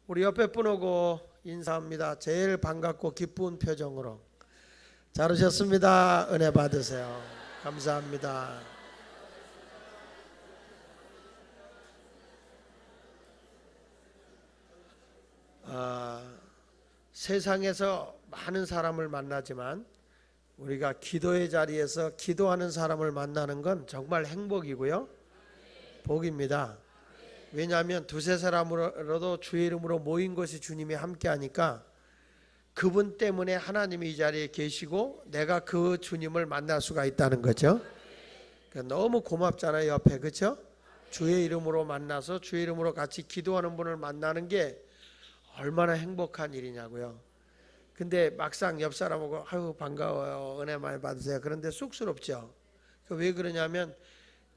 우리 옆에 분 오고 인사합니다. 제일 반갑고 기쁜 표정으로. 잘 오셨습니다. 은혜 받으세요. 감사합니다. 세상에서 많은 사람을 만나지만 우리가 기도의 자리에서 기도하는 사람을 만나는 건 정말 행복이고요, 복입니다. 왜냐하면 두세 사람으로도 주의 이름으로 모인 것이 주님이 함께 하니까 그분 때문에 하나님이 이 자리에 계시고 내가 그 주님을 만날 수가 있다는 거죠. 너무 고맙잖아요, 옆에. 그렇죠? 주의 이름으로 만나서 주의 이름으로 같이 기도하는 분을 만나는 게 얼마나 행복한 일이냐고요. 근데 막상 옆 사람하고 아유 반가워요, 은혜 많이 받으세요, 그런데 쑥스럽죠. 왜 그러냐면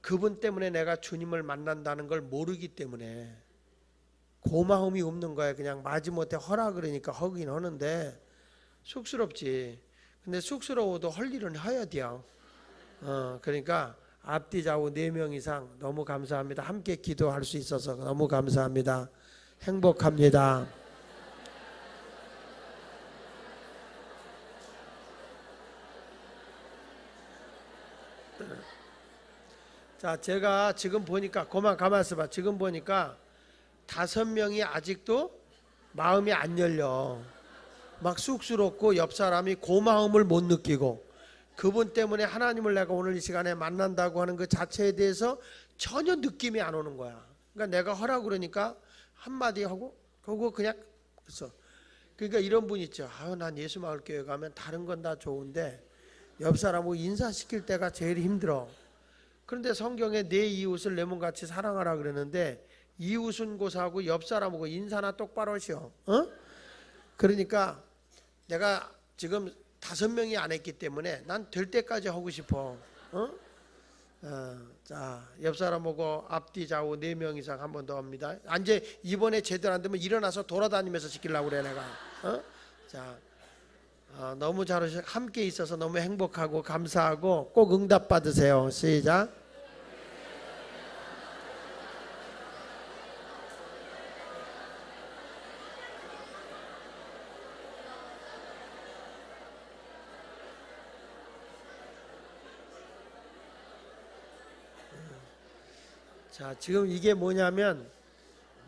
그분 때문에 내가 주님을 만난다는 걸 모르기 때문에 고마움이 없는 거예요. 그냥 마지못해 허라 그러니까 하긴 하는데 쑥스럽지. 근데 쑥스러워도 할 일은 해야 돼요. 그러니까 앞뒤 좌우 4명 이상 너무 감사합니다. 함께 기도할 수 있어서 너무 감사합니다. 행복합니다. 자, 제가 지금 보니까 가만 있어봐. 지금 보니까 5명이 아직도 마음이 안 열려. 막 쑥스럽고 옆 사람이 고마움을 못 느끼고 그분 때문에 하나님을 내가 오늘 이 시간에 만난다고 하는 그 자체에 대해서 전혀 느낌이 안 오는 거야. 그러니까 내가 하라고 그러니까 한마디 하고 그거 그냥 그래서 그러니까 이런 분 있죠. 난 예수마을교회 가면 다른 건 다 좋은데 옆 사람하고 인사시킬 때가 제일 힘들어. 그런데 성경에 내 이웃을 내 몸같이 사랑하라 그러는데 이웃은 고사하고 옆 사람하고 인사나 똑바로 하시오. 그러니까 내가 지금 5명이 안 했기 때문에 난 될 때까지 하고 싶어. 자, 옆 사람하고 앞뒤 좌우 4명 이상 한 번 더 합니다. 이제 이번에 제대로 안 되면 일어나서 돌아다니면서 시키려고 그래 내가. 자, 너무 잘 오셔서 함께 있어서 너무 행복하고 감사하고 꼭 응답 받으세요. 시작. 자, 지금 이게 뭐냐면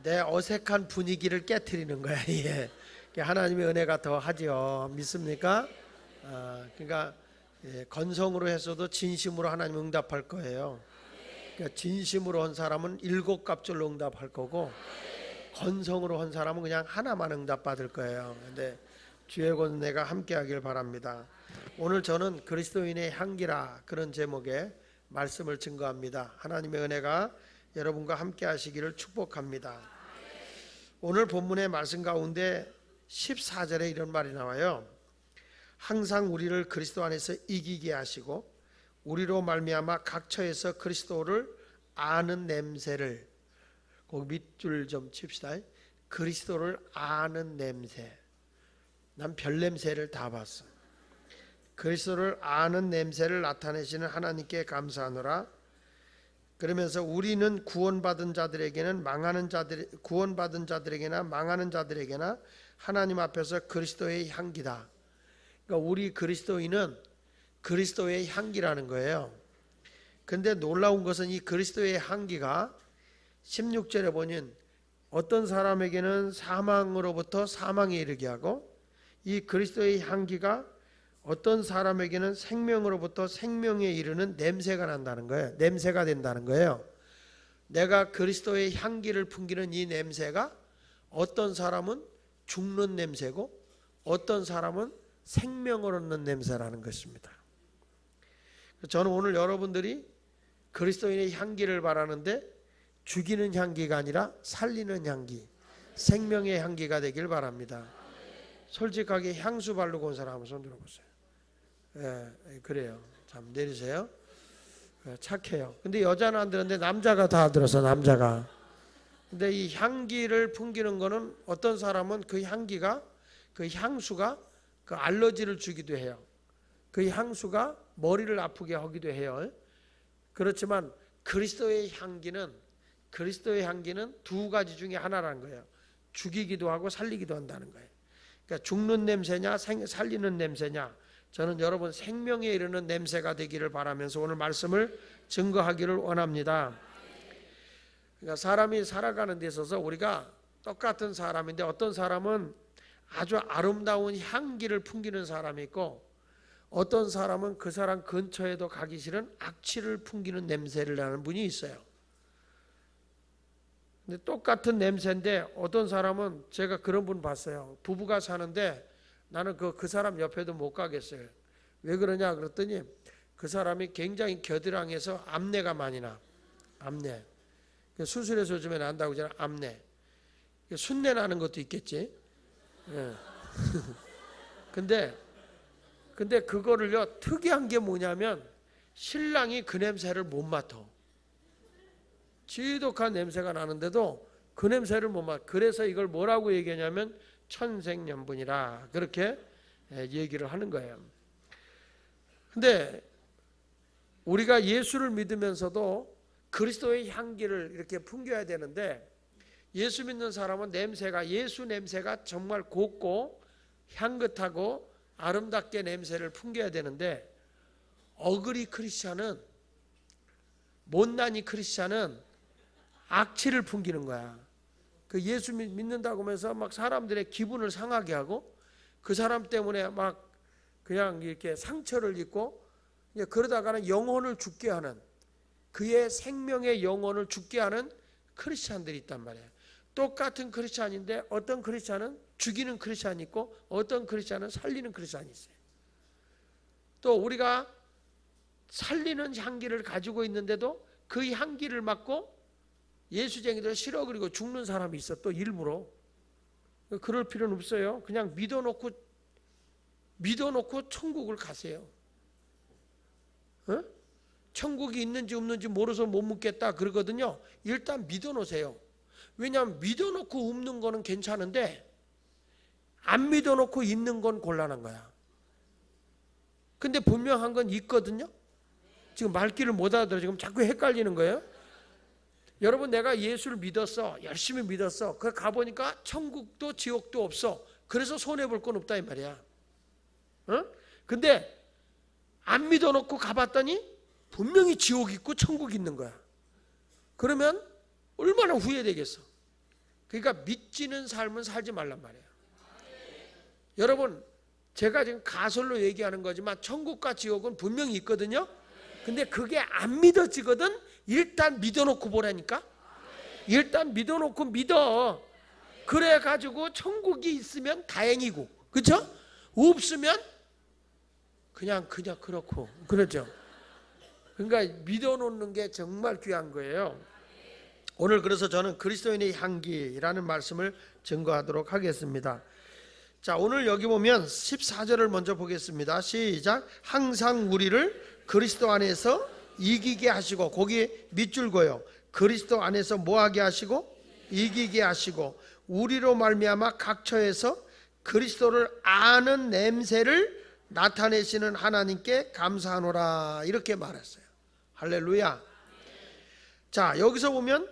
내 어색한 분위기를 깨트리는 거야. 예. 하나님의 은혜가 더 하죠. 믿습니까? 그러니까 건성으로 했어도 진심으로 하나님 응답할 거예요. 그러니까 진심으로 한 사람은 7갑절로 응답할 거고 건성으로 한 사람은 그냥 하나만 응답받을 거예요. 근데 주의 권내가 함께하길 바랍니다. 오늘 저는 그리스도인의 향기라 그런 제목의 말씀을 증거합니다. 하나님의 은혜가 여러분과 함께 하시기를 축복합니다. 오늘 본문의 말씀 가운데 14절에 이런 말이 나와요. 항상 우리를 그리스도 안에서 이기게 하시고 우리로 말미암아 각 처에서 그리스도를 아는 냄새를, 거기 밑줄 좀 칩시다. 그리스도를 아는 냄새. 난 별 냄새를 다 봤어. 그리스도를 아는 냄새를 나타내시는 하나님께 감사하노라. 그러면서 우리는 구원받은 자들에게나 망하는 자들에게나 하나님 앞에서 그리스도의 향기다. 그러니까 우리 그리스도인은 그리스도의 향기라는 거예요. 근데 놀라운 것은 이 그리스도의 향기가 16절에 보면 어떤 사람에게는 사망으로부터 사망에 이르게 하고 이 그리스도의 향기가 어떤 사람에게는 생명으로부터 생명에 이르는 냄새가 난다는 거예요. 냄새가 된다는 거예요. 내가 그리스도의 향기를 풍기는 이 냄새가 어떤 사람은 죽는 냄새고 어떤 사람은 생명을 얻는 냄새라는 것입니다. 저는 오늘 여러분들이 그리스도인의 향기를 바라는데 죽이는 향기가 아니라 살리는 향기, 생명의 향기가 되길 바랍니다. 솔직하게 향수 바르고 온 사람 한번 손 들어보세요. 그래요. 참 내리세요. 착해요. 근데 여자는 안 들었는데 남자가 다 들었어. 남자가. 근데 이 향기를 풍기는 거는 어떤 사람은 그 향기가, 그 향수가 그 알러지를 주기도 해요. 그 향수가 머리를 아프게 하기도 해요. 그렇지만 그리스도의 향기는 2가지 중에 하나라는 거예요. 죽이기도 하고 살리기도 한다는 거예요. 그러니까 죽는 냄새냐 살리는 냄새냐, 저는 여러분 생명에 이르는 냄새가 되기를 바라면서 오늘 말씀을 증거하기를 원합니다. 그러니까 사람이 살아가는 데 있어서 우리가 똑같은 사람인데 어떤 사람은 아주 아름다운 향기를 풍기는 사람이 있고 어떤 사람은 그 사람 근처에도 가기 싫은 악취를 풍기는 냄새를 나는 분이 있어요. 근데 똑같은 냄새인데 어떤 사람은, 제가 그런 분 봤어요. 부부가 사는데 나는 그 사람 옆에도 못 가겠어요. 왜 그러냐 그랬더니 그 사람이 굉장히 겨드랑이에서 암내가 많이 나. 암내. 수술해서 요즘에 난다고 하잖아. 암내. 순내 나는 것도 있겠지. 예. 근데 그거를요, 특이한 게 뭐냐면 신랑이 그 냄새를 못 맡아. 지독한 냄새가 나는데도 그 냄새를 못 맡아. 그래서 이걸 뭐라고 얘기하냐면 천생연분이라 그렇게 얘기를 하는 거예요. 근데 우리가 예수를 믿으면서도 그리스도의 향기를 이렇게 풍겨야 되는데, 예수 믿는 사람은 냄새가, 예수 냄새가 정말 곱고 향긋하고 아름답게 냄새를 풍겨야 되는데, 어그리 크리스찬은, 못난이 크리스찬은 악취를 풍기는 거야. 그 예수 믿는다고 하면서 막 사람들의 기분을 상하게 하고 그 사람 때문에 막 그냥 이렇게 상처를 입고 그러다가는 영혼을 죽게 하는, 그의 생명의 영혼을 죽게 하는 크리스찬들이 있단 말이에요. 똑같은 크리스찬인데 어떤 크리스찬은 죽이는 크리스찬이 있고 어떤 크리스찬은 살리는 크리스찬이 있어요. 또 우리가 살리는 향기를 가지고 있는데도 그 향기를 맡고 예수쟁이들 싫어 그리고 죽는 사람이 있어. 또 일부러. 그럴 필요는 없어요. 그냥 믿어놓고 천국을 가세요. 어? 천국이 있는지 없는지 모르서 못 묻겠다 그러거든요. 일단 믿어놓으세요. 왜냐하면 믿어놓고 없는 거는 괜찮은데 안 믿어놓고 있는 건 곤란한 거야. 근데 분명한 건 있거든요. 지금 말귀를 못 알아들어. 지금 자꾸 헷갈리는 거예요. 여러분, 내가 예수를 믿었어. 열심히 믿었어. 그 가보니까 천국도 지옥도 없어. 그래서 손해볼 건 없다 이 말이야. 어? 근데 안 믿어놓고 가봤더니 분명히 지옥이 있고 천국이 있는 거야. 그러면 얼마나 후회되겠어. 그러니까 믿지는 삶은 살지 말란 말이에요. 여러분, 제가 지금 가설로 얘기하는 거지만 천국과 지옥은 분명히 있거든요. 근데 그게 안 믿어지거든. 일단 믿어놓고 보라니까. 일단 믿어놓고 믿어. 그래가지고 천국이 있으면 다행이고, 그렇죠? 없으면 그냥 그렇고, 그렇죠? 그러니까 믿어놓는 게 정말 귀한 거예요. 오늘 그래서 저는 그리스도인의 향기라는 말씀을 증거하도록 하겠습니다. 자, 오늘 여기 보면 14절을 먼저 보겠습니다. 시작. 항상 우리를 그리스도 안에서 이기게 하시고, 거기 밑줄 그어요. 그리스도 안에서 뭐하게 하시고? 이기게 하시고, 우리로 말미암아 각 처에서 그리스도를 아는 냄새를 나타내시는 하나님께 감사하노라, 이렇게 말했어요. 할렐루야. 자, 여기서 보면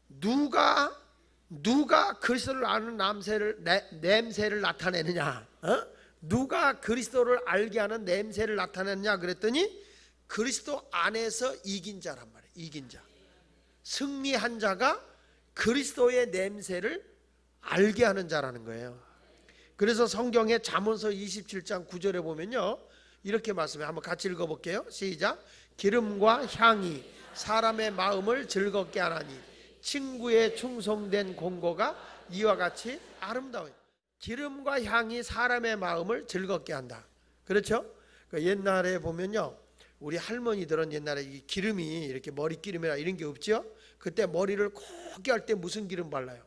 누가 그리스도를 아는 냄새를 나타내느냐? 누가 그리스도를 알게 하는 냄새를 나타내느냐 그랬더니 그리스도 안에서 이긴 자란 말이에요. 이긴 자. 승리한 자가 그리스도의 냄새를 알게 하는 자라는 거예요. 그래서 성경의 잠언서 27장 9절에 보면요, 이렇게 말씀해요. 한번 같이 읽어볼게요. 시작. 기름과 향이 사람의 마음을 즐겁게 하나니 친구의 충성된 공고가 이와 같이 아름다워요. 기름과 향이 사람의 마음을 즐겁게 한다. 그렇죠? 옛날에 보면요, 우리 할머니들은 옛날에 이 기름이 이렇게 머리 기름이나 이런 게 없죠? 그때 머리를 곱게 할 때 무슨 기름 발라요?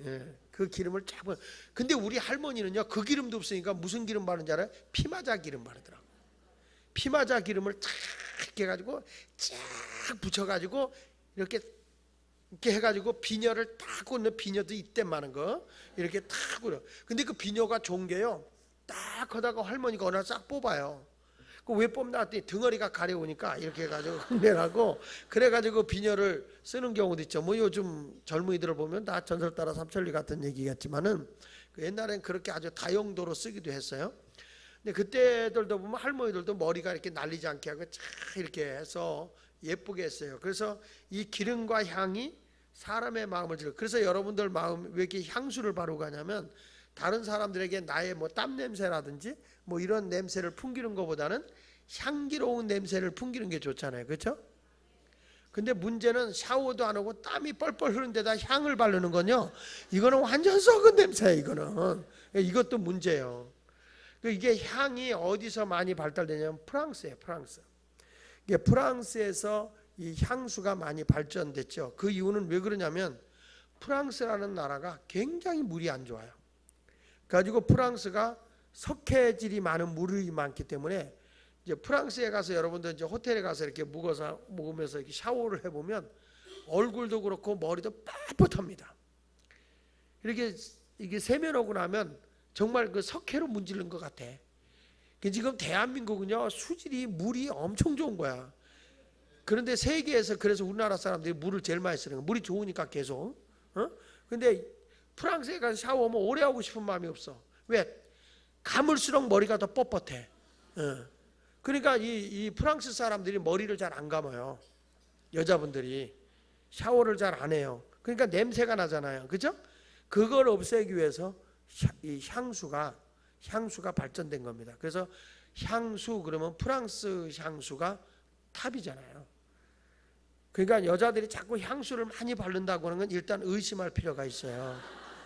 예, 그 기름을 쫙. 근데 우리 할머니는요, 그 기름도 없으니까 무슨 기름 바르는지 알아요? 피마자 기름 바르더라고. 피마자 기름을 쫙 이렇게 해가지고 쫙 붙여가지고 이렇게 해가지고 비녀를 딱 꽂는, 비녀도 이때 많은 거 이렇게 딱 꽂아. 근데 그 비녀가 좋은 게요, 딱 하다가 할머니가 어느 날 싹 뽑아요. 왜 뽑나 했더니 덩어리가 가려우니까 이렇게 해가지고 흙내라고 그래가지고 비녀를 쓰는 경우도 있죠. 뭐 요즘 젊은이들을 보면 다 전설 따라 삼천리 같은 얘기겠지만은 옛날엔 그렇게 아주 다용도로 쓰기도 했어요. 근데 그때들도 보면 할머니들도 머리가 이렇게 날리지 않게 하고 쫙 이렇게 해서 예쁘게 했어요. 그래서 이 기름과 향이 사람의 마음을 즐겨. 그래서 여러분들 마음 왜 이렇게 향수를 바르고 가냐면 다른 사람들에게 나의 뭐 땀 냄새라든지 뭐 이런 냄새를 풍기는 것보다는 향기로운 냄새를 풍기는 게 좋잖아요. 그렇죠? 근데 문제는 샤워도 안 하고 땀이 뻘뻘 흐른 데다 향을 바르는 건요, 이거는 완전 썩은 냄새예요. 이거는. 이것도 문제예요. 이게 향이 어디서 많이 발달되냐면 프랑스예요. 프랑스. 이게 프랑스에서 이 향수가 많이 발전됐죠. 그 이유는 왜 그러냐면 프랑스라는 나라가 굉장히 물이 안 좋아요. 가지고 프랑스가 석회질이 많은 물이 많기 때문에 이제 프랑스에 가서 여러분들 이제 호텔에 가서 이렇게 묵으면서 이렇게 샤워를 해보면 얼굴도 그렇고 머리도 빳빳합니다. 이렇게 이게 세면하고 나면 정말 그 석회로 문지른 것 같아. 지금 대한민국은요 수질이 물이 엄청 좋은 거야. 그런데 세계에서 그래서 우리나라 사람들이 물을 제일 많이 쓰는 거야. 물이 좋으니까 계속. 근데 프랑스에 가서 샤워하면 오래 하고 싶은 마음이 없어. 왜? 감을수록 머리가 더 뻣뻣해. 그러니까 이 프랑스 사람들이 머리를 잘 안 감아요. 여자분들이 샤워를 잘 안 해요. 그러니까 냄새가 나잖아요. 그죠? 그걸 없애기 위해서 이 향수가 발전된 겁니다. 그래서 향수 그러면 프랑스 향수가 탑이잖아요. 그러니까 여자들이 자꾸 향수를 많이 바른다고 하는 건 일단 의심할 필요가 있어요.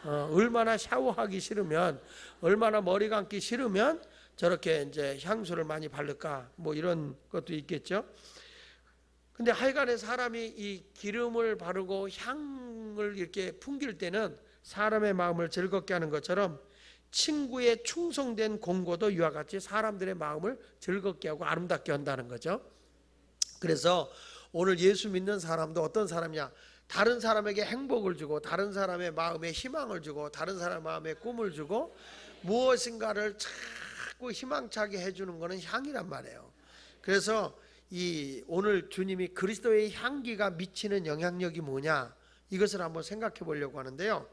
얼마나 샤워하기 싫으면, 얼마나 머리 감기 싫으면 저렇게 이제 향수를 많이 바를까, 뭐 이런 것도 있겠죠. 근데 하여간에 사람이 이 기름을 바르고 향을 이렇게 풍길 때는 사람의 마음을 즐겁게 하는 것처럼 친구의 충성된 공고도 이와 같이 사람들의 마음을 즐겁게 하고 아름답게 한다는 거죠. 그래서 오늘 예수 믿는 사람도 어떤 사람이냐, 다른 사람에게 행복을 주고 다른 사람의 마음에 희망을 주고 다른 사람의 마음에 꿈을 주고 무엇인가를 자꾸 희망차게 해주는 것은 향이란 말이에요. 그래서 이 오늘 주님이 그리스도의 향기가 미치는 영향력이 뭐냐, 이것을 한번 생각해 보려고 하는데요.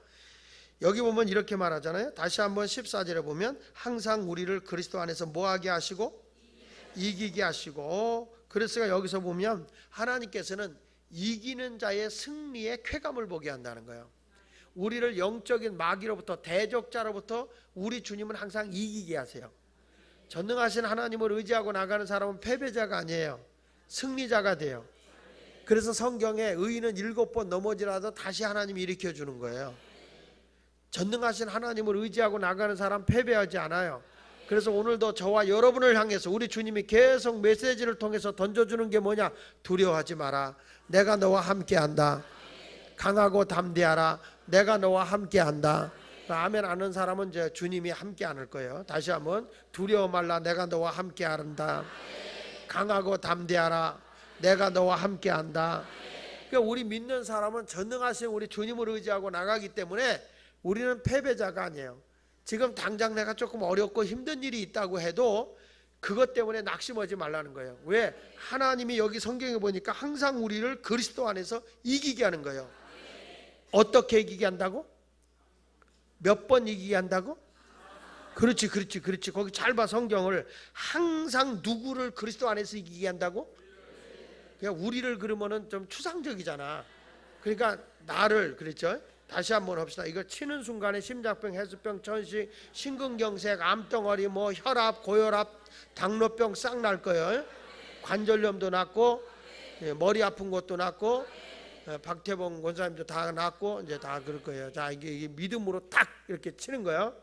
여기 보면 이렇게 말하잖아요. 다시 한번 14절에 보면 항상 우리를 그리스도 안에서 뭐하게 하시고 이기게 하시고, 그래서 여기서 보면 하나님께서는 이기는 자의 승리의 쾌감을 보게 한다는 거예요. 우리를 영적인 마귀로부터, 대적자로부터 우리 주님은 항상 이기게 하세요. 전능하신 하나님을 의지하고 나가는 사람은 패배자가 아니에요. 승리자가 돼요. 그래서 성경에 의인은 7번 넘어지라도 다시 하나님이 일으켜 주는 거예요. 전능하신 하나님을 의지하고 나가는 사람 패배하지 않아요. 그래서 오늘도 저와 여러분을 향해서 우리 주님이 계속 메시지를 통해서 던져주는 게 뭐냐? 두려워하지 마라. 내가 너와 함께한다. 강하고 담대하라. 내가 너와 함께한다. 아멘 하는 사람은 이제 주님이 함께 안을 거예요. 다시 한번, 두려워 말라. 내가 너와 함께한다. 강하고 담대하라. 내가 너와 함께한다. 그러니까 우리 믿는 사람은 전능하신 우리 주님을 의지하고 나가기 때문에 우리는 패배자가 아니에요. 지금 당장 내가 조금 어렵고 힘든 일이 있다고 해도 그것 때문에 낙심하지 말라는 거예요. 왜? 하나님이 여기 성경에 보니까 항상 우리를 그리스도 안에서 이기게 하는 거예요. 어떻게 이기게 한다고? 몇 번 이기게 한다고? 그렇지. 거기 잘 봐, 성경을. 항상 누구를 그리스도 안에서 이기게 한다고? 그냥 우리를 그러면은 좀 추상적이잖아. 그러니까 나를, 그랬죠? 다시 한번 합시다. 이거 치는 순간에 심장병, 해수병, 천식, 심근경색, 암덩어리, 뭐 혈압, 고혈압, 당뇨병 싹 날 거예요. 관절염도 낫고, 머리 아픈 것도 낫고, 박태봉 권사님도 다 낫고, 이제 다 그럴 거예요. 자, 이게 믿음으로 딱 이렇게 치는 거예요.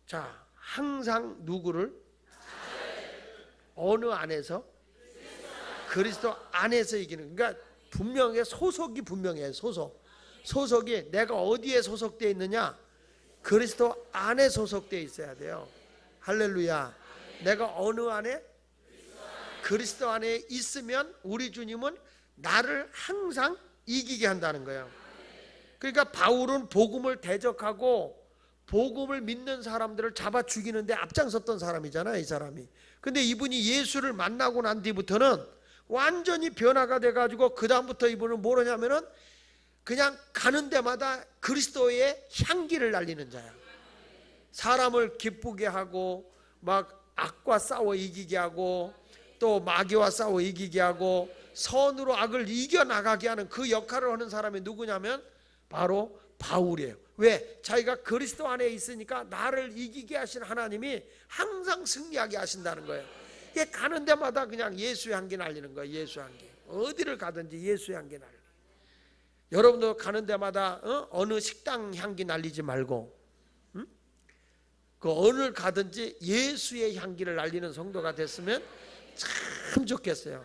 자, 항상 누구를? 어느 안에서? 그리스도 안에서 이기는. 그러니까 분명히 소속이 분명해요. 소속이 내가 어디에 소속되어 있느냐? 그리스도 안에 소속되어 있어야 돼요. 할렐루야. 내가 어느 안에? 그리스도 안에 있으면 우리 주님은 나를 항상 이기게 한다는 거예요. 그러니까 바울은 복음을 대적하고 복음을 믿는 사람들을 잡아 죽이는데 앞장섰던 사람이잖아요, 이 사람이. 근데 이분이 예수를 만나고 난 뒤부터는 완전히 변화가 돼가지고 그 다음부터 이분은 뭐냐면은 그냥 가는 데마다 그리스도의 향기를 날리는 자야. 사람을 기쁘게 하고 막 악과 싸워 이기게 하고 또 마귀와 싸워 이기게 하고 선으로 악을 이겨나가게 하는 그 역할을 하는 사람이 누구냐면 바로 바울이에요. 왜? 자기가 그리스도 안에 있으니까 나를 이기게 하신 하나님이 항상 승리하게 하신다는 거예요. 이게 가는 데마다 그냥 예수의 향기 날리는 거예요. 예수의 향기. 어디를 가든지 예수의 향기 날리는 거예요. 여러분도 가는 데마다 어느 식당 향기 날리지 말고 그 어느 가든지 예수의 향기를 날리는 성도가 됐으면 참 좋겠어요.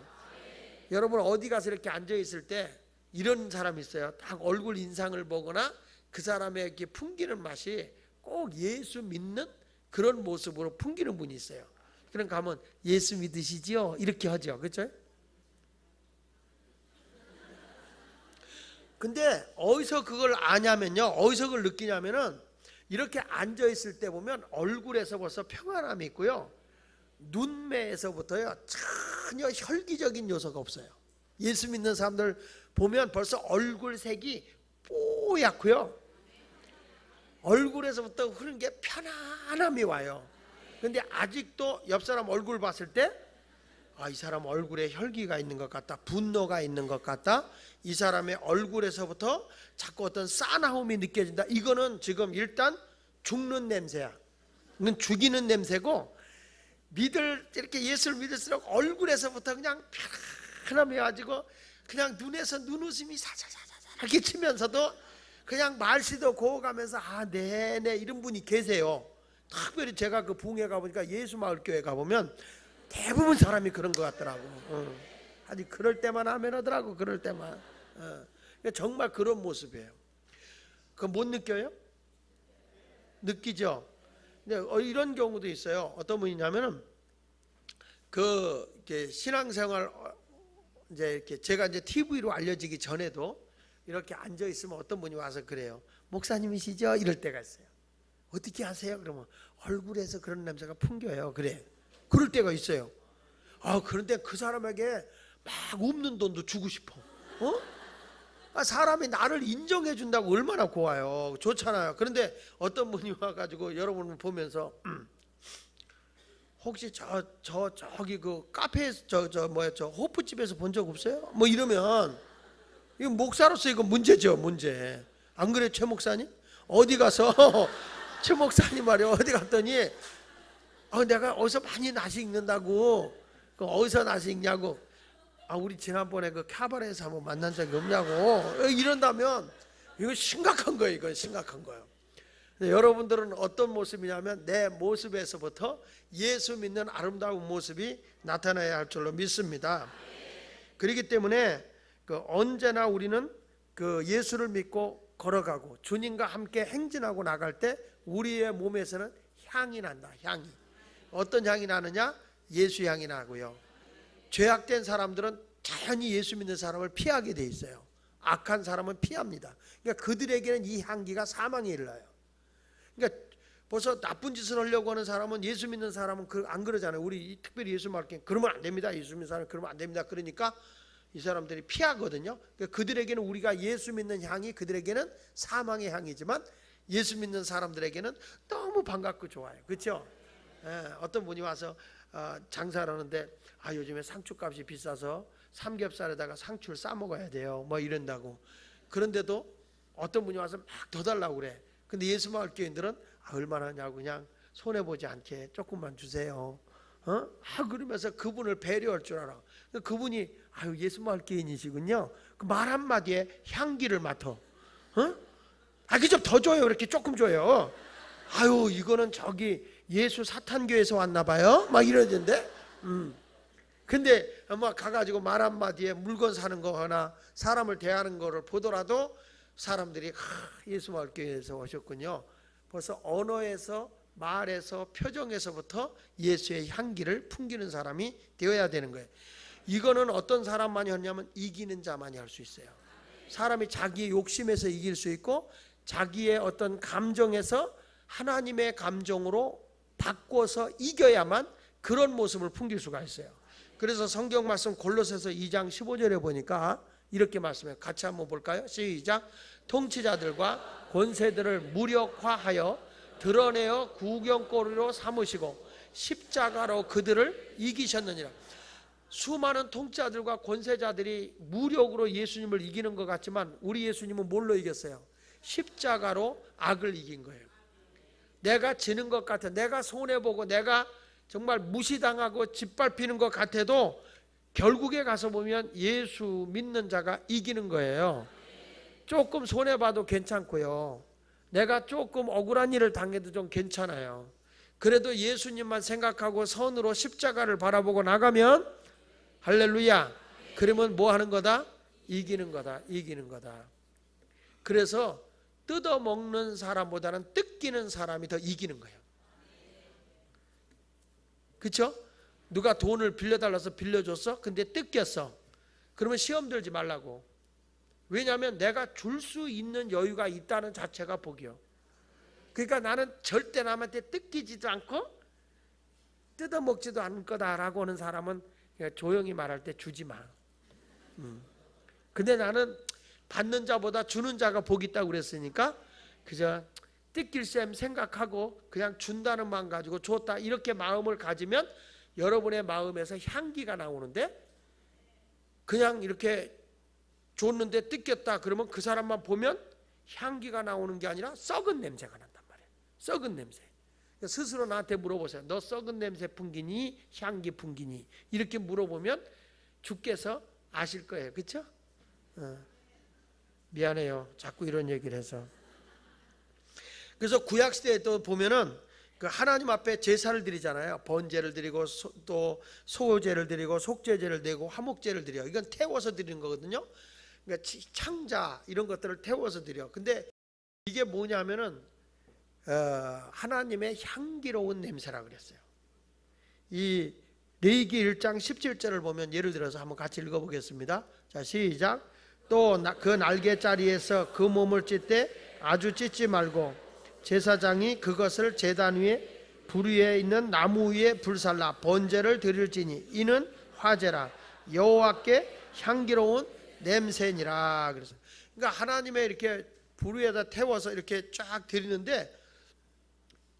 여러분 어디 가서 이렇게 앉아있을 때 이런 사람이 있어요. 딱 얼굴 인상을 보거나 그 사람의 이렇게 풍기는 맛이 꼭 예수 믿는 그런 모습으로 풍기는 분이 있어요. 그럼 가면 예수 믿으시지요? 이렇게 하죠. 그렇죠? 근데 어디서 그걸 아냐면요, 어디서 그걸 느끼냐면은 이렇게 앉아있을 때 보면 얼굴에서 벌써 평안함이 있고요, 눈매에서부터요 전혀 혈기적인 요소가 없어요. 예수 믿는 사람들 보면 벌써 얼굴 색이 뽀얗고요, 얼굴에서부터 흐르는 게 편안함이 와요. 근데 아직도 옆 사람 얼굴 봤을 때 이 사람 얼굴에 혈기가 있는 것 같다, 분노가 있는 것 같다, 이 사람의 얼굴에서부터 자꾸 어떤 싸나움이 느껴진다. 이거는 지금 일단 죽는 냄새야. 이건 죽이는 냄새고, 이렇게 예수를 믿을수록 얼굴에서부터 그냥 편안함이 와가지고 그냥 눈에서 눈웃음이 사사사사 이렇게 치면서도 그냥 말씨도 고워가면서 네네 이런 분이 계세요. 특별히 제가 그 붕에 가보니까 예수마을교회 가보면 대부분 사람이 그런 것 같더라고. 아니 그럴 때만 하면 하더라고. 그럴 때만. 정말 그런 모습이에요. 그거 못 느껴요? 느끼죠? 근데 이런 경우도 있어요. 어떤 분이냐면은 이렇게 신앙생활 이제 이렇게 제가 이제 TV로 알려지기 전에도 이렇게 앉아 있으면 어떤 분이 와서 그래요. 목사님이시죠? 이럴 때가 있어요. 어떻게 하세요? 그러면 얼굴에서 그런 냄새가 풍겨요. 그래. 그럴 때가 있어요. 그런데 그 사람에게 막 없는 돈도 주고 싶어. 사람이 나를 인정해 준다고 얼마나 고와요. 좋잖아요. 그런데 어떤 분이 와가지고 여러분 보면서 혹시 저기 그 카페에서 저 호프집에서 본 적 없어요? 뭐 이러면 이거 목사로서 이거 문제죠, 문제. 안 그래, 최 목사님? 어디 가서 최 목사님 말이야, 어디 갔더니 내가 어디서 많이 낯이 익는다고. 어디서 낯이 익냐고. 우리 지난번에 그 카바레에서 한번 만난 적이 없냐고 이런다면 이거 심각한 거예요. 이건 심각한 거예요. 여러분들은 어떤 모습이냐면 내 모습에서부터 예수 믿는 아름다운 모습이 나타나야 할 줄로 믿습니다. 그렇기 때문에 언제나 우리는 예수를 믿고 걸어가고 주님과 함께 행진하고 나갈 때 우리의 몸에서는 향이 난다. 향이. 어떤 향이 나느냐? 예수 향이 나고요. 죄악된 사람들은 자연히 예수 믿는 사람을 피하게 돼 있어요. 악한 사람은 피합니다. 그러니까 그들에게는 이 향기가 사망에 이르러요. 그러니까 벌써 나쁜 짓을 하려고 하는 사람은, 예수 믿는 사람은 안 그러잖아요. 우리 특별히 예수 말게 그러면 안 됩니다. 예수 믿는 사람 그러면 안 됩니다. 그러니까 이 사람들이 피하거든요. 그러니까 그들에게는 우리가 예수 믿는 향이 그들에게는 사망의 향이지만 예수 믿는 사람들에게는 너무 반갑고 좋아요. 그렇죠? 어떤 분이 와서 장사를 하는데 요즘에 상추값이 비싸서 삼겹살에다가 상추를 싸 먹어야 돼요. 뭐 이런다고. 그런데도 어떤 분이 와서 막 더 달라고 그래. 근데 예수마을 교인들은 얼마나 하냐고 그냥 손해보지 않게 조금만 주세요. 그러면서 그분을 배려할 줄 알아. 그분이 예수마을 교인이시군요. 그 말 한마디에 향기를 맡아. 그 좀 더 줘요. 이렇게 조금 줘요. 이거는 저기 예수 사탄교에서 왔나 봐요. 막 이러던데. 근데 가가지고 말 한마디에 물건 사는 거나 사람을 대하는 거를 보더라도 사람들이 예수마을 교회에서 오셨군요. 벌써 언어에서, 말에서, 표정에서부터 예수의 향기를 풍기는 사람이 되어야 되는 거예요. 이거는 어떤 사람만이 하냐면 이기는 자만이 할 수 있어요. 사람이 자기의 욕심에서 이길 수 있고 자기의 어떤 감정에서 하나님의 감정으로 바꿔서 이겨야만 그런 모습을 풍길 수가 있어요. 그래서 성경 말씀 골로새서 2장 15절에 보니까 이렇게 말씀해요. 같이 한번 볼까요? 시작. 통치자들과 권세들을 무력화하여 드러내어 구경거리로 삼으시고 십자가로 그들을 이기셨느니라. 수많은 통치자들과 권세자들이 무력으로 예수님을 이기는 것 같지만 우리 예수님은 뭘로 이겼어요? 십자가로 악을 이긴 거예요. 내가 지는 것 같아, 내가 손해보고 내가 정말 무시당하고 짓밟히는 것 같아도 결국에 가서 보면 예수 믿는 자가 이기는 거예요. 조금 손해봐도 괜찮고요, 내가 조금 억울한 일을 당해도 좀 괜찮아요. 그래도 예수님만 생각하고 선으로 십자가를 바라보고 나가면 할렐루야, 그러면 뭐 하는 거다? 이기는 거다. 이기는 거다. 그래서 뜯어먹는 사람보다는 뜯기는 사람이 더 이기는 거예요. 그렇죠? 누가 돈을 빌려달라서 빌려줬어? 근데 뜯겼어. 그러면 시험 들지 말라고. 왜냐하면 내가 줄 수 있는 여유가 있다는 자체가 복이요. 그러니까 나는 절대 남한테 뜯기지도 않고 뜯어먹지도 않을 거다라고 하는 사람은 그냥 조용히 말할 때 주지 마. 근데 나는 받는 자보다 주는 자가 복이 있다고 그랬으니까 그저 뜯길 셈 생각하고 그냥 준다는 마음 가지고 줬다, 이렇게 마음을 가지면 여러분의 마음에서 향기가 나오는데, 그냥 이렇게 줬는데 뜯겼다 그러면 그 사람만 보면 향기가 나오는 게 아니라 썩은 냄새가 난단 말이에요. 썩은 냄새. 스스로 나한테 물어보세요. 너 썩은 냄새 풍기니 향기 풍기니? 이렇게 물어보면 주께서 아실 거예요. 그렇죠? 미안해요, 자꾸 이런 얘기를 해서. 그래서 구약시대에 또 보면은 그 하나님 앞에 제사를 드리잖아요. 번제를 드리고 또 소제를 드리고 속죄제를 드리고 화목제를 드려요. 이건 태워서 드리는 거거든요. 그러니까 창자 이런 것들을 태워서 드려. 근데 이게 뭐냐면은 하나님의 향기로운 냄새라 그랬어요. 이 레위기 1장 17절을 보면 예를 들어서 한번 같이 읽어보겠습니다. 자, 시작. 또 그 날개자리에서 그 몸을 찢되 아주 찢지 말고 제사장이 그것을 제단 위에 불 위에 있는 나무 위에 불살라 번제를 드릴지니 이는 화제라 여호와께 향기로운 냄새니라. 그래서 그러니까 하나님의 이렇게 불 위에다 태워서 이렇게 쫙 드리는데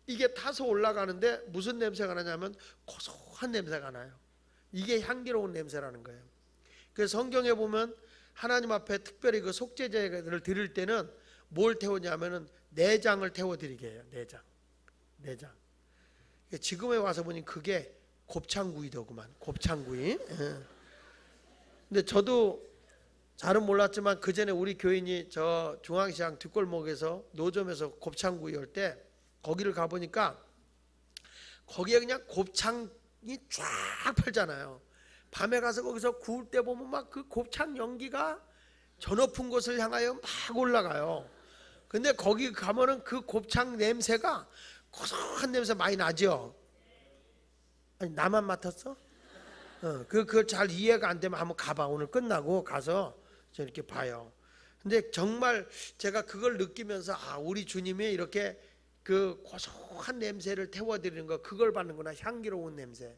이게 타서 올라가는데 무슨 냄새가 나냐면 고소한 냄새가 나요. 이게 향기로운 냄새라는 거예요. 그래서 성경에 보면 하나님 앞에 특별히 그 속죄제를 드릴 때는 뭘 태우냐면은 내장을 태워드리게 해요. 내장. 지금에 와서 보니 그게 곱창구이더구만. 곱창구이. 근데 저도 잘은 몰랐지만 그 전에 우리 교인이 저 중앙시장 뒷골목에서 노점에서 곱창구이 할 때 거기를 가보니까 거기에 그냥 곱창이 쫙 펼잖아요. 밤에 가서 거기서 구울 때 보면 막 그 곱창 연기가 저 높은 곳을 향하여 막 올라가요. 근데 거기 가면은 그 곱창 냄새가 고소한 냄새 많이 나죠. 아니 나만 맡았어? 그걸 잘 이해가 안 되면 한번 가봐. 오늘 끝나고 가서 이렇게 봐요. 근데 정말 제가 그걸 느끼면서 아, 우리 주님이 이렇게 그 고소한 냄새를 태워드리는 거, 그걸 받는구나. 향기로운 냄새.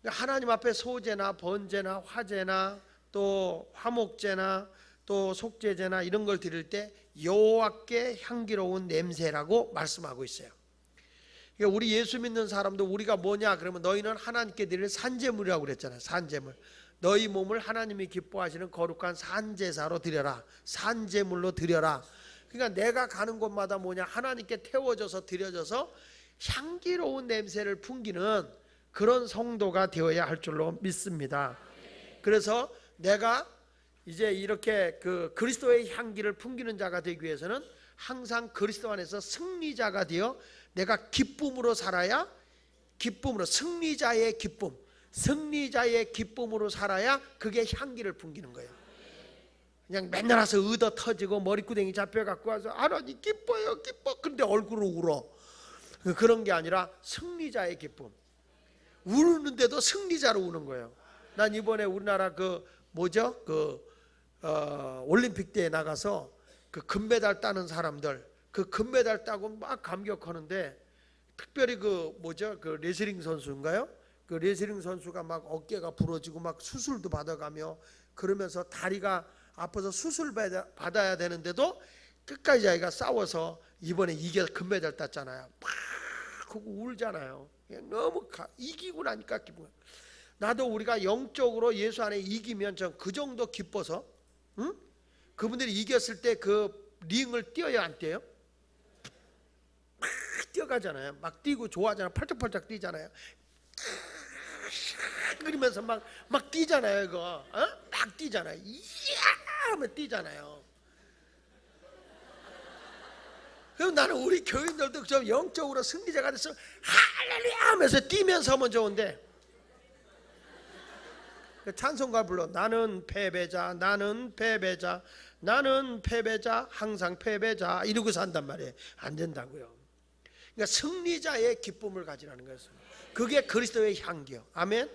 하나님 앞에 소제나 번제나 화제나 또 화목제나 또 속죄제나 이런 걸 드릴 때 여호와께 향기로운 냄새라고 말씀하고 있어요. 그러니까 우리 예수 믿는 사람도 우리가 뭐냐 그러면 너희는 하나님께 드릴 산제물이라고 그랬잖아요. 산제물. 너희 몸을 하나님이 기뻐하시는 거룩한 산제사로 드려라. 산제물로 드려라. 그러니까 내가 가는 곳마다 뭐냐, 하나님께 태워져서 드려져서 향기로운 냄새를 풍기는 그런 성도가 되어야 할 줄로 믿습니다. 그래서 내가 이제 이렇게 그 그리스도의 향기를 풍기는 자가 되기 위해서는 항상 그리스도 안에서 승리자가 되어 내가 기쁨으로 살아야, 기쁨으로, 승리자의 기쁨, 승리자의 기쁨으로 살아야 그게 향기를 풍기는 거예요. 그냥 맨날 와서 의도 터지고 머리구덩이 잡혀갖고 와서 하나님 기뻐요 기뻐, 근데 얼굴로 울어. 그런 게 아니라 승리자의 기쁨. 우는데도 승리자로 우는 거예요. 난 이번에 우리나라 그 뭐죠? 올림픽 대회에 나가서 그 금메달 따는 사람들, 그 금메달 따고 막 감격하는데, 특별히 그 레슬링 선수인가요? 그 레슬링 선수가 막 어깨가 부러지고 막 수술도 받아가며 그러면서 다리가 아파서 수술 받아야 되는데도 끝까지 자기가 싸워서 이번에 이겨 금메달 땄잖아요. 막 그거 울잖아요. 너무 이기고 나니까 기분. 나도 우리가 영적으로 예수 안에 이기면 전 그 정도 기뻐서, 응? 그분들이 이겼을 때 그 링을 뛰어야 안 뛰어요? 막 뛰어가잖아요. 막 뛰고 좋아하잖아요. 팔짝팔짝 뛰잖아요. 그러면서 막 뛰잖아요. 그거 막 뛰잖아요. 이야 하면 뛰잖아요. 그럼 나는 우리 교인들도 좀 영적으로 승리자가 돼서 할렐루야 하면서 뛰면서 하면 좋은데, 찬송가 불러. 나는 패배자, 나는 패배자, 나는 패배자, 항상 패배자 이러고 산단 말이에요. 안 된다고요. 그러니까 승리자의 기쁨을 가지라는 거예요. 그게 그리스도의 향기요. 아멘.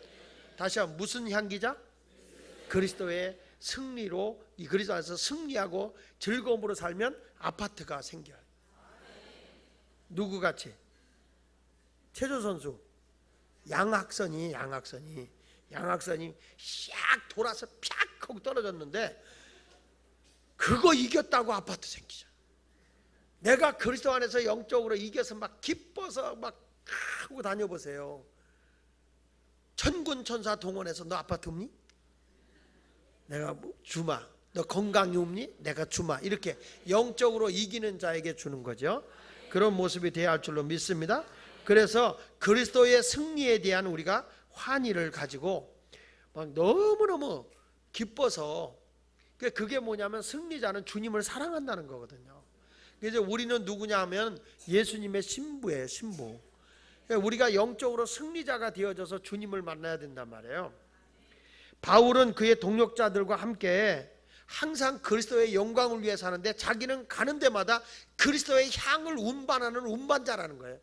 다시 한번, 무슨 향기자? 그리스도의 승리로, 이 그리스도 안에서 승리하고 즐거움으로 살면 아파트가 생겨요. 누구같이? 체조선수 양학선이 샥 돌아서 팍 하고 떨어졌는데 그거 이겼다고 아파트 생기죠. 내가 그리스도 안에서 영적으로 이겨서 막 기뻐서 막 하고 다녀보세요. 천군 천사 동원해서 너 아파트 없니? 내가 주마. 너 건강이 없니? 내가 주마. 이렇게 영적으로 이기는 자에게 주는 거죠. 그런 모습이 돼야 할 줄로 믿습니다. 그래서 그리스도의 승리에 대한 우리가 환희를 가지고 막 너무너무 기뻐서, 그게 뭐냐면 승리자는 주님을 사랑한다는 거거든요. 그래서 우리는 누구냐 하면 예수님의 신부예요. 신부. 우리가 영적으로 승리자가 되어져서 주님을 만나야 된단 말이에요. 바울은 그의 동역자들과 함께 항상 그리스도의 영광을 위해 사는데 자기는 가는 데마다 그리스도의 향을 운반하는 운반자라는 거예요.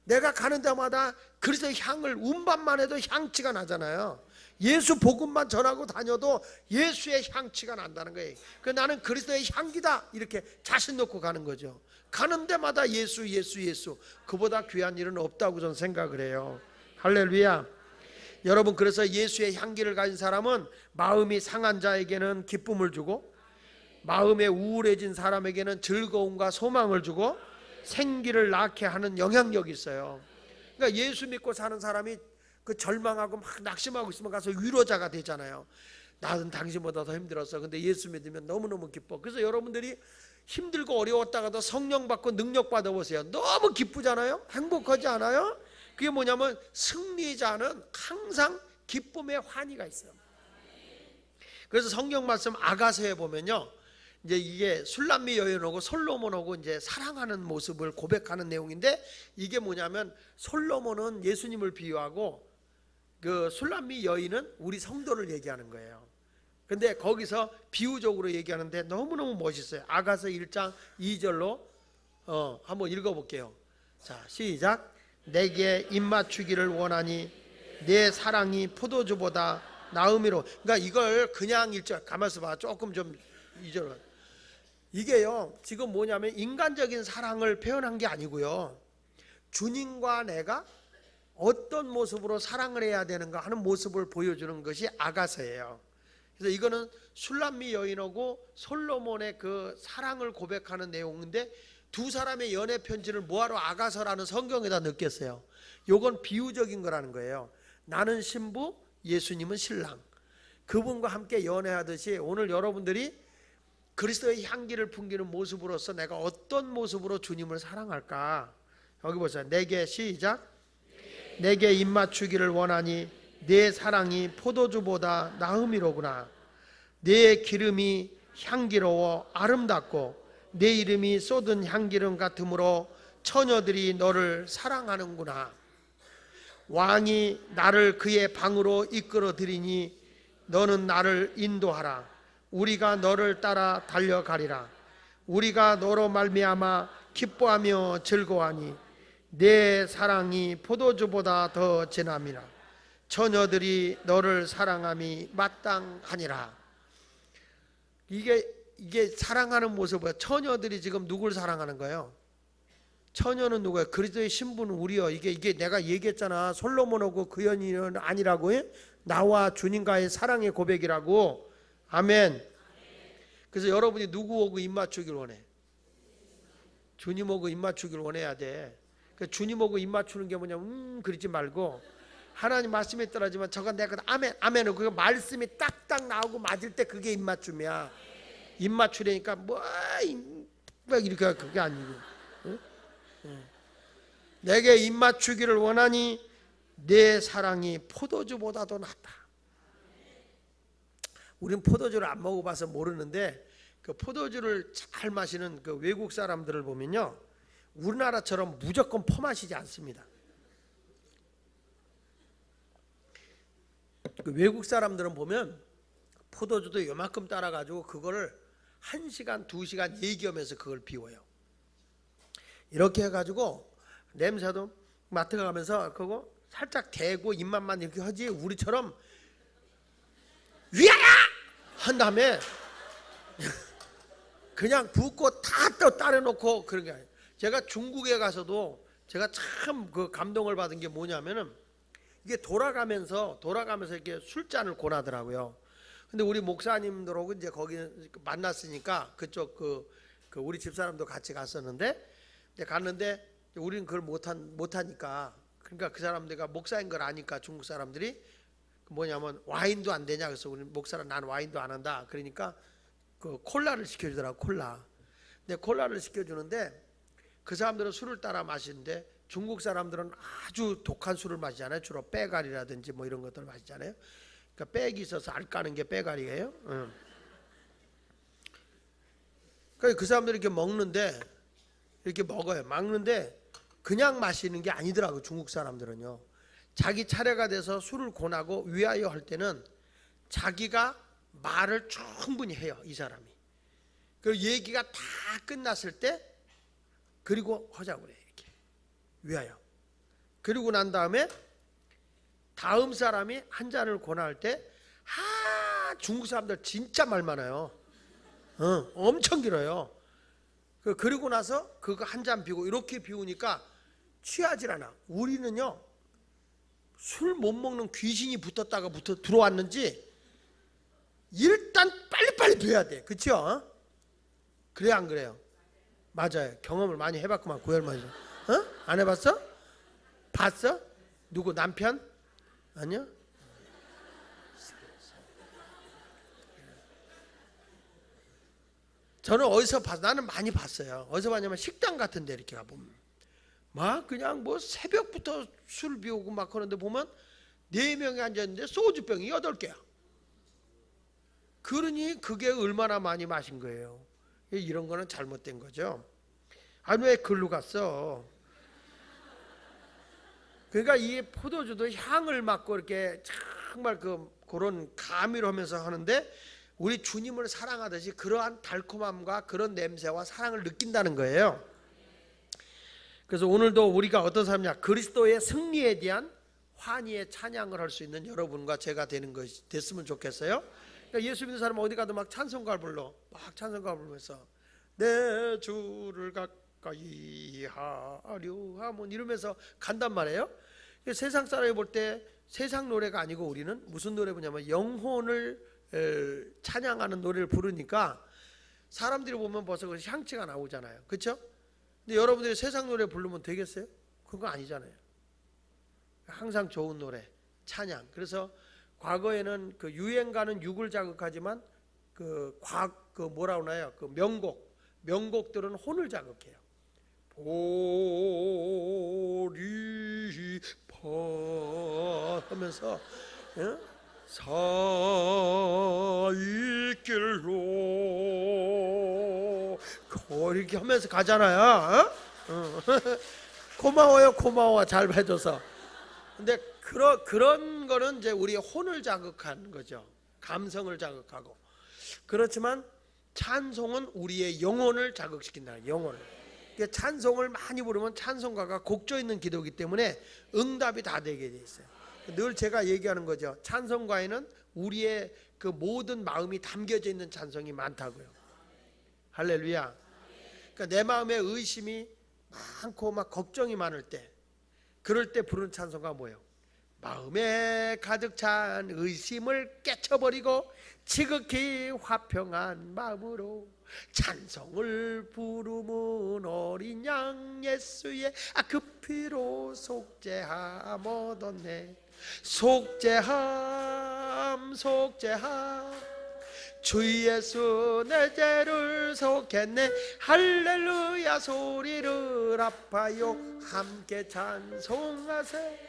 내가 가는 데마다 그리스도의 향을 운반만 해도 향치가 나잖아요. 예수 복음만 전하고 다녀도 예수의 향치가 난다는 거예요. 그래서 나는 그리스도의 향기다 이렇게 자신 놓고 가는 거죠. 가는 데마다 예수 예수 예수. 그보다 귀한 일은 없다고 저는 생각을 해요. 할렐루야. 여러분, 그래서 예수의 향기를 가진 사람은 마음이 상한 자에게는 기쁨을 주고, 마음에 우울해진 사람에게는 즐거움과 소망을 주고 생기를 낳게 하는 영향력이 있어요. 그러니까 예수 믿고 사는 사람이 그 절망하고 막 낙심하고 있으면 가서 위로자가 되잖아요. 나는 당신보다 더 힘들었어. 근데 예수 믿으면 너무너무 기뻐. 그래서 여러분들이 힘들고 어려웠다가도 성령 받고 능력 받아보세요. 너무 기쁘잖아요. 행복하지 않아요? 그게 뭐냐면 승리자는 항상 기쁨의 환희가 있어요. 그래서 성경 말씀 아가서에 보면요, 이제 이게 술람미 여인하고 솔로몬하고 이제 사랑하는 모습을 고백하는 내용인데, 이게 뭐냐면 솔로몬은 예수님을 비유하고 그 술람미 여인은 우리 성도를 얘기하는 거예요. 근데 거기서 비유적으로 얘기하는데 너무너무 멋있어요. 아가서 1장 2절로 한번 읽어볼게요. 자, 시작. 내게 입맞추기를 원하니 내 사랑이 포도주보다 나음이로. 그러니까 이걸 그냥 1절 가만있어 봐. 조금 좀 2절. 이게요, 지금 뭐냐면 인간적인 사랑을 표현한 게 아니고요, 주님과 내가 어떤 모습으로 사랑을 해야 되는가 하는 모습을 보여주는 것이 아가서예요. 그래서 이거는 술람미 여인하고 솔로몬의 그 사랑을 고백하는 내용인데, 두 사람의 연애 편지를 뭐하러 아가서라는 성경에다 넣겠어요. 요건 비유적인 거라는 거예요. 나는 신부, 예수님은 신랑. 그분과 함께 연애하듯이 오늘 여러분들이 그리스도의 향기를 풍기는 모습으로서 내가 어떤 모습으로 주님을 사랑할까? 여기 보세요. 내게, 시작. 내게 입맞추기를 원하니 내 사랑이 포도주보다 나음이로구나. 내 기름이 향기로워 아름답고 내 이름이 쏟은 향기름 같으므로 처녀들이 너를 사랑하는구나. 왕이 나를 그의 방으로 이끌어 들이니 너는 나를 인도하라. 우리가 너를 따라 달려가리라. 우리가 너로 말미암아 기뻐하며 즐거워하니 내 사랑이 포도주보다 더 진함이라. 처녀들이 너를 사랑함이 마땅하니라. 이게 이게 사랑하는 모습은 처녀들이 지금 누굴 사랑하는 거예요? 처녀는 누구예요? 그리스도의 신부는 우리요. 이게 내가 얘기했잖아. 솔로몬하고 그 연인은 아니라고. 나와 주님과의 사랑의 고백이라고. 아멘. 그래서 여러분이 누구하고 입 맞추길 원해? 주님하고 입 맞추길 원해야 돼. 그러니까 주님하고 입 맞추는 게 뭐냐면 그러지 말고 하나님 말씀에 따라지만 저건 내가 아멘 아멘은 그 말씀이 딱딱 나오고 맞을 때 그게 입 맞춤이야. 입 맞추려니까 뭐 이렇게 그게 아니고. 내게 입 맞추기를 원하니 내 사랑이 포도주보다도 낫다. 우린 포도주를 안 먹어봐서 모르는데 그 포도주를 잘 마시는 그 외국 사람들을 보면요, 우리나라처럼 무조건 퍼마시지 않습니다. 그 외국 사람들은 보면 포도주도 요만큼 따라가지고 그거를 1시간 2시간 얘기하면서 그걸 비워요. 이렇게 해가지고 냄새도 맡아가면서 그거 살짝 대고 입맛만 이렇게 하지, 우리처럼 위하여 한 다음에 그냥 붓고 다 또 따라놓고 그런 게 아니에요. 제가 중국에 가서도 제가 참 그 감동을 받은 게 뭐냐면은 이게 돌아가면서 이렇게 술잔을 권하더라고요. 근데 우리 목사님들하고 이제 거기 만났으니까 그쪽 그 우리 집사람도 같이 갔었는데, 이제 갔는데 우리는 그걸 못하니까, 그러니까 그 사람들과 목사인 걸 아니까 중국 사람들이 뭐냐면 와인도 안 되냐, 그래서 우리 목사는 난 와인도 안 한다. 그러니까 그 콜라를 시켜주더라고. 콜라. 근데 콜라를 시켜주는데 그 사람들은 술을 따라 마시는데 중국 사람들은 아주 독한 술을 마시잖아요. 주로 빼가리라든지 뭐 이런 것들을 마시잖아요. 그러니까 빽이 있어서 알 까는 게 빼가리예요. 그러니까 그 사람들이 이렇게 먹는데, 이렇게 먹어요. 먹는데 그냥 마시는 게 아니더라고요. 중국 사람들은요, 자기 차례가 돼서 술을 권하고 위하여 할 때는 자기가 말을 충분히 해요, 이 사람이. 그 얘기가 다 끝났을 때 그리고 하자고 그래, 이렇게 위하여. 그리고 난 다음에 다음 사람이 한 잔을 권할 때, 중국 사람들 진짜 말 많아요. 엄청 길어요. 그리고 나서 그거 한 잔 비우고 이렇게 비우니까 취하질 않아. 우리는요, 술 못 먹는 귀신이 붙었다가 들어왔는지 일단 빨리빨리 비워야 돼. 그렇죠? 그래 안 그래요? 맞아요. 경험을 많이 해봤구만. 고열만이죠. 안 해봤어? 봤어? 누구 남편? 아니요? 저는 어디서 봤어? 나는 많이 봤어요. 어디서 봤냐면 식당 같은 데 이렇게 가보면 막 그냥 뭐 새벽부터 술 비우고 막 하는데 보면 4명이 앉았는데 소주병이 8개야. 그러니 그게 얼마나 많이 마신 거예요. 이런 거는 잘못된 거죠. 아니 왜 글로 갔어? 그러니까 이 포도주도 향을 맡고 이렇게 정말 그런 가미로 하면서 하는데, 우리 주님을 사랑하듯이 그러한 달콤함과 그런 냄새와 사랑을 느낀다는 거예요. 그래서 오늘도 우리가 어떤 사람이냐, 그리스도의 승리에 대한 환희의 찬양을 할 수 있는 여러분과 제가 되는 것이 됐으면 좋겠어요. 그러니까 예수 믿는 사람은 어디 가도 막 찬송가를 불러, 막 찬송가 부르면서 내 주를 가까이 하려 하면 이러면서 간단 말이에요. 세상 사람이 볼 때 세상 노래가 아니고 우리는 무슨 노래 부르냐면 영혼을 찬양하는 노래를 부르니까 사람들이 보면 벌써 그 향취가 나오잖아요. 그렇죠? 근데 여러분들이 세상 노래 부르면 되겠어요? 그건 아니잖아요. 항상 좋은 노래, 찬양. 그래서 과거에는 그 유행가는 육을 자극하지만 뭐라 그러나요? 그 명곡들은 혼을 자극해요. 보리 하면서 사이길로 이렇게 하면서 가잖아요. 고마워 잘 해줘서. 근데 그런 거는 이제 우리의 혼을 자극하는 거죠. 감성을 자극하고. 그렇지만 찬송은 우리의 영혼을 자극시킨다. 영혼을. 찬송을 많이 부르면 찬송가가 곡조 있는 기도이기 때문에 응답이 다 되게 돼 있어요. 늘 제가 얘기하는 거죠. 찬송가에는 우리의 그 모든 마음이 담겨져 있는 찬송이 많다고요. 할렐루야. 그러니까 내 마음에 의심이 많고 막 걱정이 많을 때, 그럴 때 부르는 찬송가 뭐예요? 마음에 가득 찬 의심을 깨쳐버리고 지극히 화평한 마음으로 찬송을 부르는 어린 양 예수의 그 피로 속죄함 얻었네. 속죄함 주 예수 내 죄를 속했네. 할렐루야 소리를 아파요 함께 찬송하세.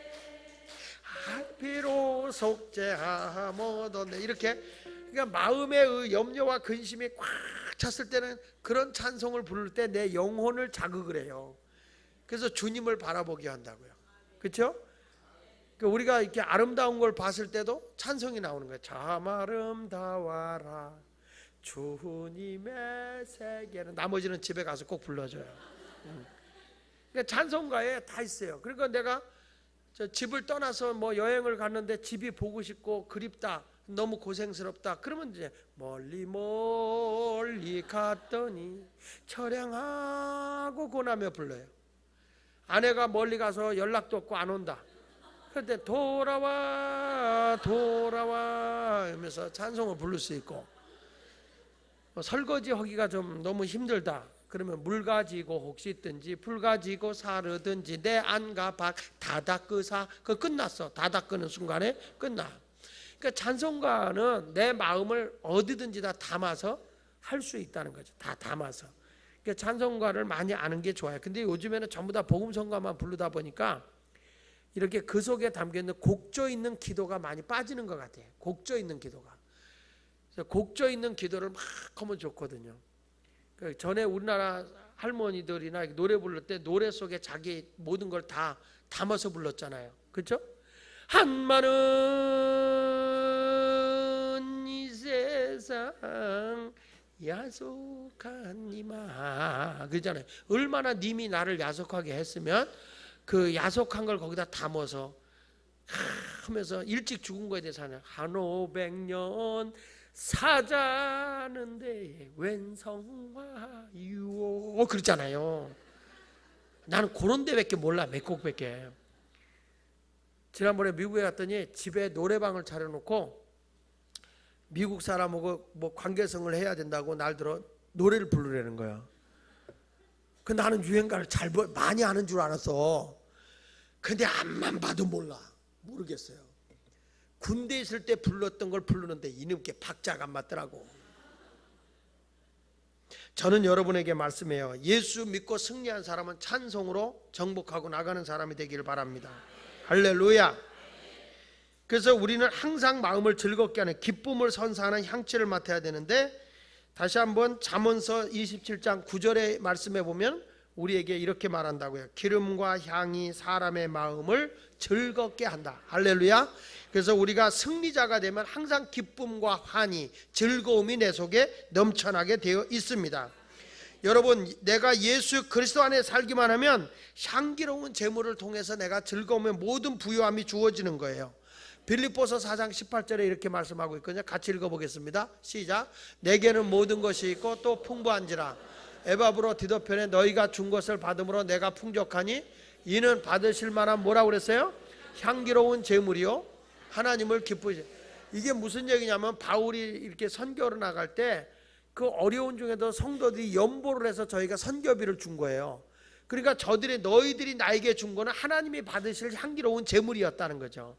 피로 속죄함 얻었네. 이렇게 그러니까 마음의 염려와 근심이 꽉 찼을 때는 그런 찬송을 부를 때 내 영혼을 자극을 해요. 그래서 주님을 바라보게 한다고요. 그렇죠? 그러니까 우리가 이렇게 아름다운 걸 봤을 때도 찬송이 나오는 거예요. 참 아름다워라 주님의 세계는. 나머지는 집에 가서 꼭 불러줘요. 그러니까 찬송가에 다 있어요. 그러니까 내가 집을 떠나서 뭐 여행을 갔는데 집이 보고 싶고 그립다, 너무 고생스럽다, 그러면 이제 멀리 멀리 갔더니 처량하고 고나며 불러요. 아내가 멀리 가서 연락도 없고 안 온다. 그때 돌아와 하면서 찬송을 부를 수 있고, 설거지 하기가 좀 너무 힘들다 그러면 물 가지고 혹시 있든지 불 가지고 사르든지 내 안과 밖 다 닦으사. 그거 끝났어. 다 닦는 순간에 끝나. 그러니까 찬송가는 내 마음을 어디든지 다 담아서 할 수 있다는 거죠. 다 담아서. 그러니까 찬송가를 많이 아는 게 좋아요. 근데 요즘에는 전부 다 복음성가만 부르다 보니까 이렇게 그 속에 담겨있는 곡조 있는 기도가 많이 빠지는 것 같아요. 곡조 있는 기도가. 그래서 곡조 있는 기도를 막 하면 좋거든요. 전에 우리나라 할머니들이나 노래 부를 때 노래 속에 자기 모든 걸 다 담아서 불렀잖아요. 그렇죠? 한마는 이 세상 야속한 니마 그러잖아요. 얼마나 님이 나를 야속하게 했으면 그 야속한 걸 거기다 담아서 하면서 일찍 죽은 거에 대해서 하는 한 500년 사자는데 웬 성화유오 그러잖아요. 나는 그런 데밖에 몰라. 몇 곡밖에. 지난번에 미국에 갔더니 집에 노래방을 차려놓고 미국 사람하고 뭐 관계성을 해야 된다고 날들어 노래를 부르라는 거야. 그 나는 유행가를 많이 아는 줄 알았어. 근데 앞만 봐도 모르겠어요. 군대 있을 때 불렀던 걸 부르는데 이놈께 박자가 안 맞더라고. 저는 여러분에게 말씀해요. 예수 믿고 승리한 사람은 찬송으로 정복하고 나가는 사람이 되기를 바랍니다. 할렐루야. 그래서 우리는 항상 마음을 즐겁게 하는 기쁨을 선사하는 향취를 맡아야 되는데, 다시 한번 잠언서 27장 9절의 말씀에 보면 우리에게 이렇게 말한다고요. 기름과 향이 사람의 마음을 즐겁게 한다. 할렐루야. 그래서 우리가 승리자가 되면 항상 기쁨과 환희, 즐거움이 내 속에 넘쳐나게 되어 있습니다. 여러분, 내가 예수 그리스도 안에 살기만 하면 향기로운 재물을 통해서 내가 즐거움의 모든 부요함이 주어지는 거예요. 빌립보서 4장 18절에 이렇게 말씀하고 있거든요. 같이 읽어보겠습니다. 시작. 내게는 모든 것이 있고 또 풍부한지라. 에바브로 디도편에 너희가 준 것을 받음으로 내가 풍족하니 이는 받으실 만한 뭐라고 그랬어요? 향기로운 재물이요 하나님을 기쁘시. 이게 무슨 얘기냐면 바울이 이렇게 선교를 나갈 때 그 어려운 중에도 성도들이 연보를 해서 저희가 선교비를 준 거예요. 그러니까 너희들이 나에게 준 거는 하나님이 받으실 향기로운 재물이었다는 거죠.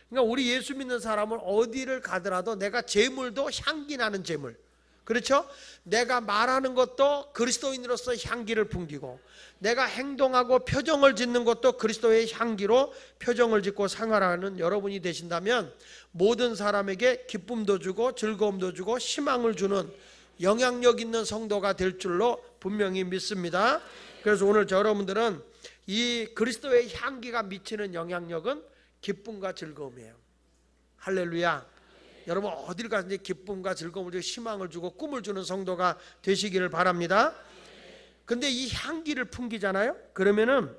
그러니까 우리 예수 믿는 사람은 어디를 가더라도 내가 재물도 향기 나는 재물, 그렇죠? 내가 말하는 것도 그리스도인으로서 향기를 풍기고, 내가 행동하고 표정을 짓는 것도 그리스도의 향기로 표정을 짓고 생활하는 여러분이 되신다면 모든 사람에게 기쁨도 주고 즐거움도 주고 희망을 주는 영향력 있는 성도가 될 줄로 분명히 믿습니다. 그래서 오늘 여러분들은 이 그리스도의 향기가 미치는 영향력은 기쁨과 즐거움이에요. 할렐루야. 여러분 어딜 가든지 기쁨과 즐거움을 주고 희망을 주고 꿈을 주는 성도가 되시기를 바랍니다. 근데 이 향기를 풍기잖아요. 그러면은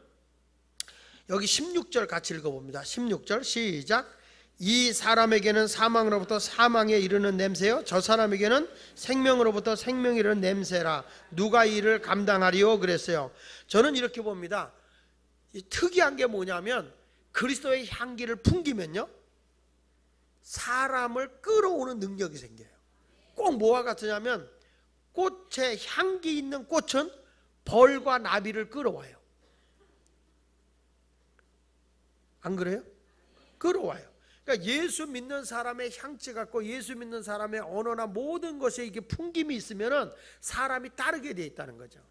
여기 16절 같이 읽어봅니다. 16절 시작. 이 사람에게는 사망으로부터 사망에 이르는 냄새요 저 사람에게는 생명으로부터 생명에 이르는 냄새라. 누가 이 일을 감당하리요 그랬어요. 저는 이렇게 봅니다. 특이한 게 뭐냐면 그리스도의 향기를 풍기면요 사람을 끌어오는 능력이 생겨요. 꼭 뭐와 같으냐면 꽃에 향기 있는 꽃은 벌과 나비를 끌어와요. 안 그래요? 끌어와요. 그러니까 예수 믿는 사람의 향기 같고 예수 믿는 사람의 언어나 모든 것에 이게 풍김이 있으면은 사람이 따르게 돼 있다는 거죠.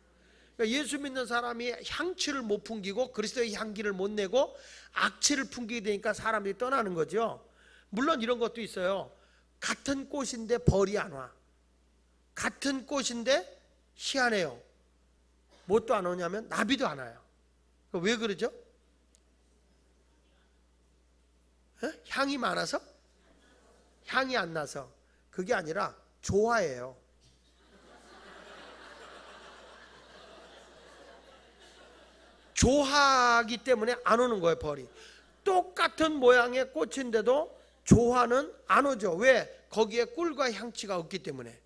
그러니까 예수 믿는 사람이 향취를 못 풍기고 그리스도의 향기를 못 내고 악취를 풍기게 되니까 사람들이 떠나는 거죠. 물론 이런 것도 있어요. 같은 꽃인데 벌이 안 와. 같은 꽃인데 희한해요. 뭣도 안 오냐면 나비도 안 와요. 왜 그러죠? 향이 많아서? 향이 안 나서. 그게 아니라 조화예요. 조화하기 때문에 안 오는 거예요. 벌이. 똑같은 모양의 꽃인데도 조화는 안 오죠. 왜? 거기에 꿀과 향취가 없기 때문에.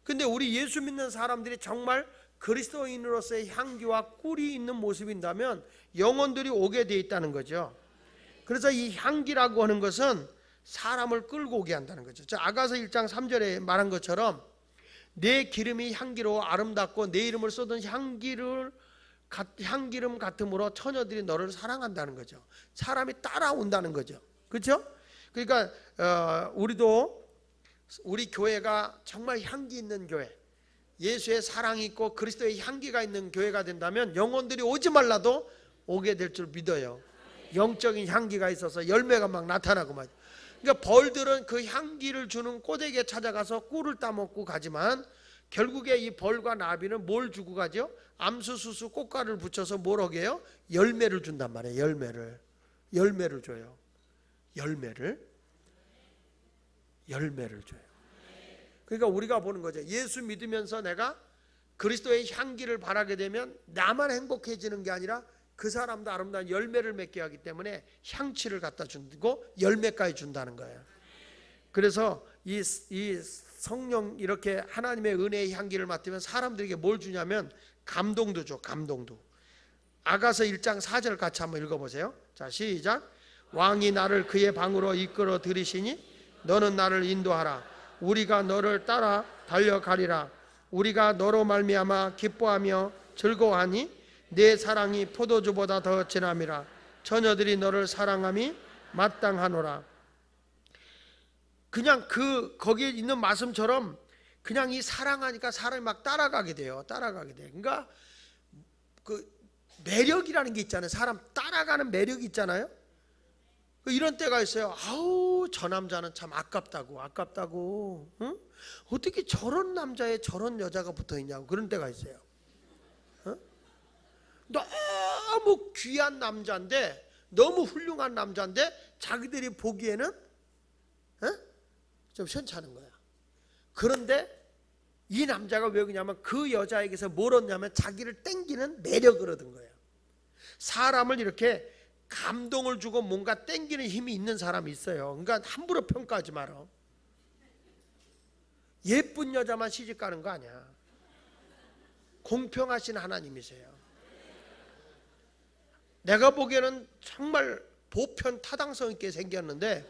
근데 우리 예수 믿는 사람들이 정말 그리스도인으로서의 향기와 꿀이 있는 모습인다면 영혼들이 오게 돼 있다는 거죠. 그래서 이 향기라고 하는 것은 사람을 끌고 오게 한다는 거죠. 아가서 1장 3절에 말한 것처럼 내 기름이 향기로 아름답고 내 이름을 쏟은 향기름 같음으로 처녀들이 너를 사랑한다는 거죠. 사람이 따라온다는 거죠. 그렇죠? 그러니까 우리 교회가 정말 향기 있는 교회, 예수의 사랑이 있고 그리스도의 향기가 있는 교회가 된다면 영혼들이 오지 말라도 오게 될 줄 믿어요. 영적인 향기가 있어서 열매가 막 나타나고 말이죠. 그러니까 벌들은 그 향기를 주는 꽃에게 찾아가서 꿀을 따먹고 가지만 결국에 이 벌과 나비는 뭘 주고 가죠? 암수수수 꽃가루를 붙여서 뭘 하게 해요? 열매를 준단 말이에요. 열매를 줘요. 열매를 줘요. 그러니까 우리가 보는 거죠. 예수 믿으면서 내가 그리스도의 향기를 바라게 되면 나만 행복해지는 게 아니라 그 사람도 아름다운 열매를 맺게 하기 때문에 향취를 갖다 주고 열매까지 준다는 거예요. 그래서 이 성령 이렇게 하나님의 은혜의 향기를 맡으면 사람들에게 뭘 주냐면 감동도 줘. 감동도. 아가서 1장 4절 같이 한번 읽어보세요. 자, 시작. 왕이 나를 그의 방으로 이끌어 들이시니 너는 나를 인도하라. 우리가 너를 따라 달려가리라. 우리가 너로 말미암아 기뻐하며 즐거워하니 내 사랑이 포도주보다 더 진함이라. 처녀들이 너를 사랑함이 마땅하노라. 그냥 거기에 있는 말씀처럼 그냥 이 사랑하니까 사람이 막 따라가게 돼요. 그러니까 그 매력이라는 게 있잖아요. 사람 따라가는 매력이 있잖아요. 이런 때가 있어요. 아우, 저 남자는 참 아깝다고. 응? 어떻게 저런 남자에 저런 여자가 붙어있냐고 그런 때가 있어요. 너무 귀한 남자인데, 너무 훌륭한 남자인데 자기들이 보기에는 좀 시원찮은 거야. 그런데 이 남자가 왜 그러냐면 그 여자에게서 뭘 얻냐면 자기를 땡기는 매력을 얻은 거예요. 사람을 이렇게 감동을 주고 뭔가 땡기는 힘이 있는 사람이 있어요. 그러니까 함부로 평가하지 마라. 예쁜 여자만 시집 가는 거 아니야. 공평하신 하나님이세요. 내가 보기에는 정말 보편 타당성 있게 생겼는데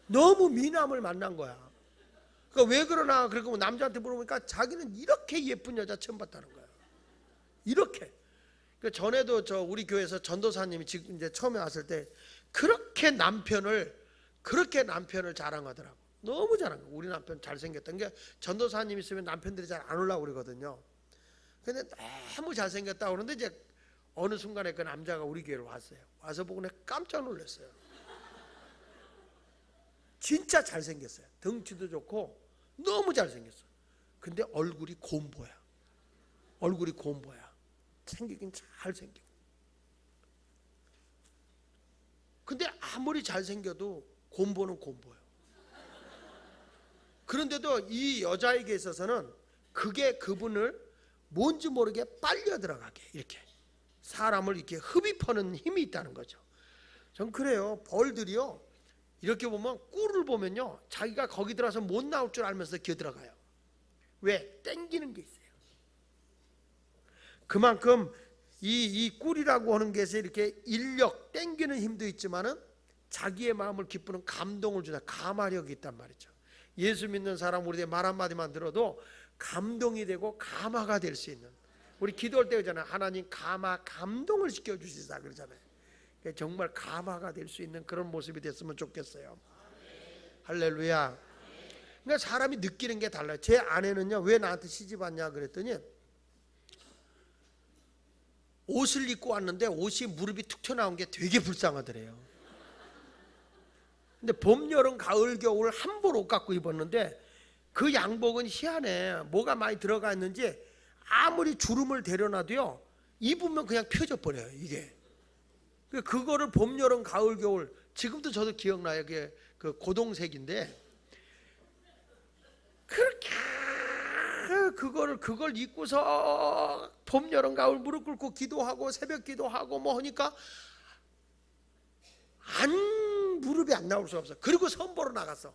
너무 미남을 만난 거야. 그러니까 왜 그러나 그러고 남자한테 물어보니까 자기는 이렇게 예쁜 여자 처음 봤다는 거야. 이렇게. 그 전에도 우리 교회에서 전도사님이 지금 이제 처음에 왔을 때 그렇게 남편을 자랑하더라고. 너무 자랑하고 우리 남편 잘생겼던 게 전도사님 있으면 남편들이 잘 안 오려고 그러거든요. 근데 너무 잘생겼다고 그러는데 이제 어느 순간에 그 남자가 우리 교회로 왔어요. 와서 보고 내가 깜짝 놀랐어요. 진짜 잘생겼어요. 덩치도 좋고 너무 잘생겼어. 근데 얼굴이 곰보야. 생기긴 잘생기고. 근데 아무리 잘생겨도 곰보는 곰보예요. 그런데도 이 여자에게 있어서는 그게 그분을 뭔지 모르게 빨려 들어가게 이렇게 사람을 이렇게 흡입하는 힘이 있다는 거죠. 전 그래요. 벌들이요, 이렇게 보면 꿀을 보면요, 자기가 거기 들어가서 못 나올 줄 알면서 기어 들어가요. 왜? 땡기는 게 있어요. 그만큼 이 꿀이라고 하는 것에 이렇게 인력, 땡기는 힘도 있지만은 자기의 마음을 기쁘는 감동을 주다, 감화력이 있단 말이죠. 예수 믿는 사람 우리의 말 한마디만 들어도 감동이 되고 감화가 될 수 있는, 우리 기도할 때 그러잖아요. 하나님 감동을 시켜주시자 그러잖아요. 정말 감화가 될 수 있는 그런 모습이 됐으면 좋겠어요. 할렐루야. 그러니까 사람이 느끼는 게 달라요. 제 아내는요, 왜 나한테 시집 왔냐 그랬더니 옷을 입고 왔는데 옷이 무릎이 툭 튀어나온 게 되게 불쌍하더래요. 근데 봄, 여름, 가을, 겨울 한 벌 옷 갖고 입었는데 그 양복은 희한해. 뭐가 많이 들어가 있는지 아무리 주름을 데려놔도요, 입으면 그냥 펴져 버려요. 이게 그거를 봄, 여름, 가을, 겨울, 지금도 저도 기억나요. 그 고동색인데 그렇게 그걸 입고서 봄, 여름, 가을 무릎 꿇고 기도하고 새벽 기도하고 뭐 하니까 무릎이 안 나올 수 없어. 그리고 선보러 나갔어.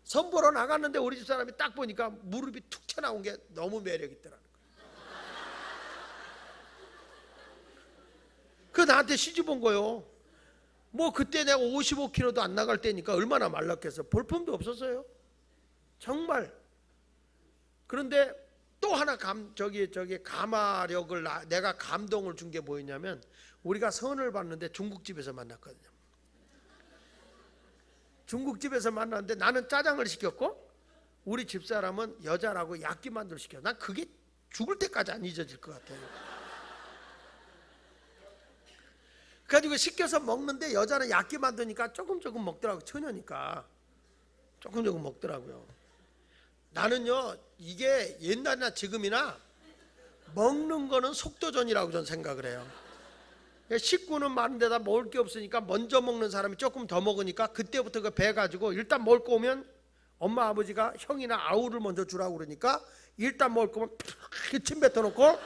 선보러 나갔는데 우리 집 사람이 딱 보니까 무릎이 툭 튀어나온 게 너무 매력 있더라는 거야. 그 나한테 시집 온 거요. 뭐 그때 내가 55kg도 안 나갈 때니까 얼마나 말랐겠어. 볼품도 없었어요. 정말. 그런데 또 하나 감화력을 내가 감동을 준 게 뭐였냐면, 우리가 선을 봤는데 중국집에서 만났거든요. 중국집에서 만났는데 나는 짜장을 시켰고 우리 집사람은 여자라고 야끼만두를 시켰어. 난 그게 죽을 때까지 안 잊어질 것 같아요. 그래가지고 시켜서 먹는데 여자는 야끼만두니까 조금 먹더라고요. 처녀니까 조금 먹더라고요. 나는요, 이게 옛날이나 지금이나 먹는 거는 속도전이라고 저는 생각을 해요. 식구는 많은데다 먹을 게 없으니까 먼저 먹는 사람이 조금 더 먹으니까 그때부터 그 배 가지고 일단 먹을 거 오면 엄마 아버지가 형이나 아우를 먼저 주라고 그러니까 일단 먹을 거면 침 뱉어놓고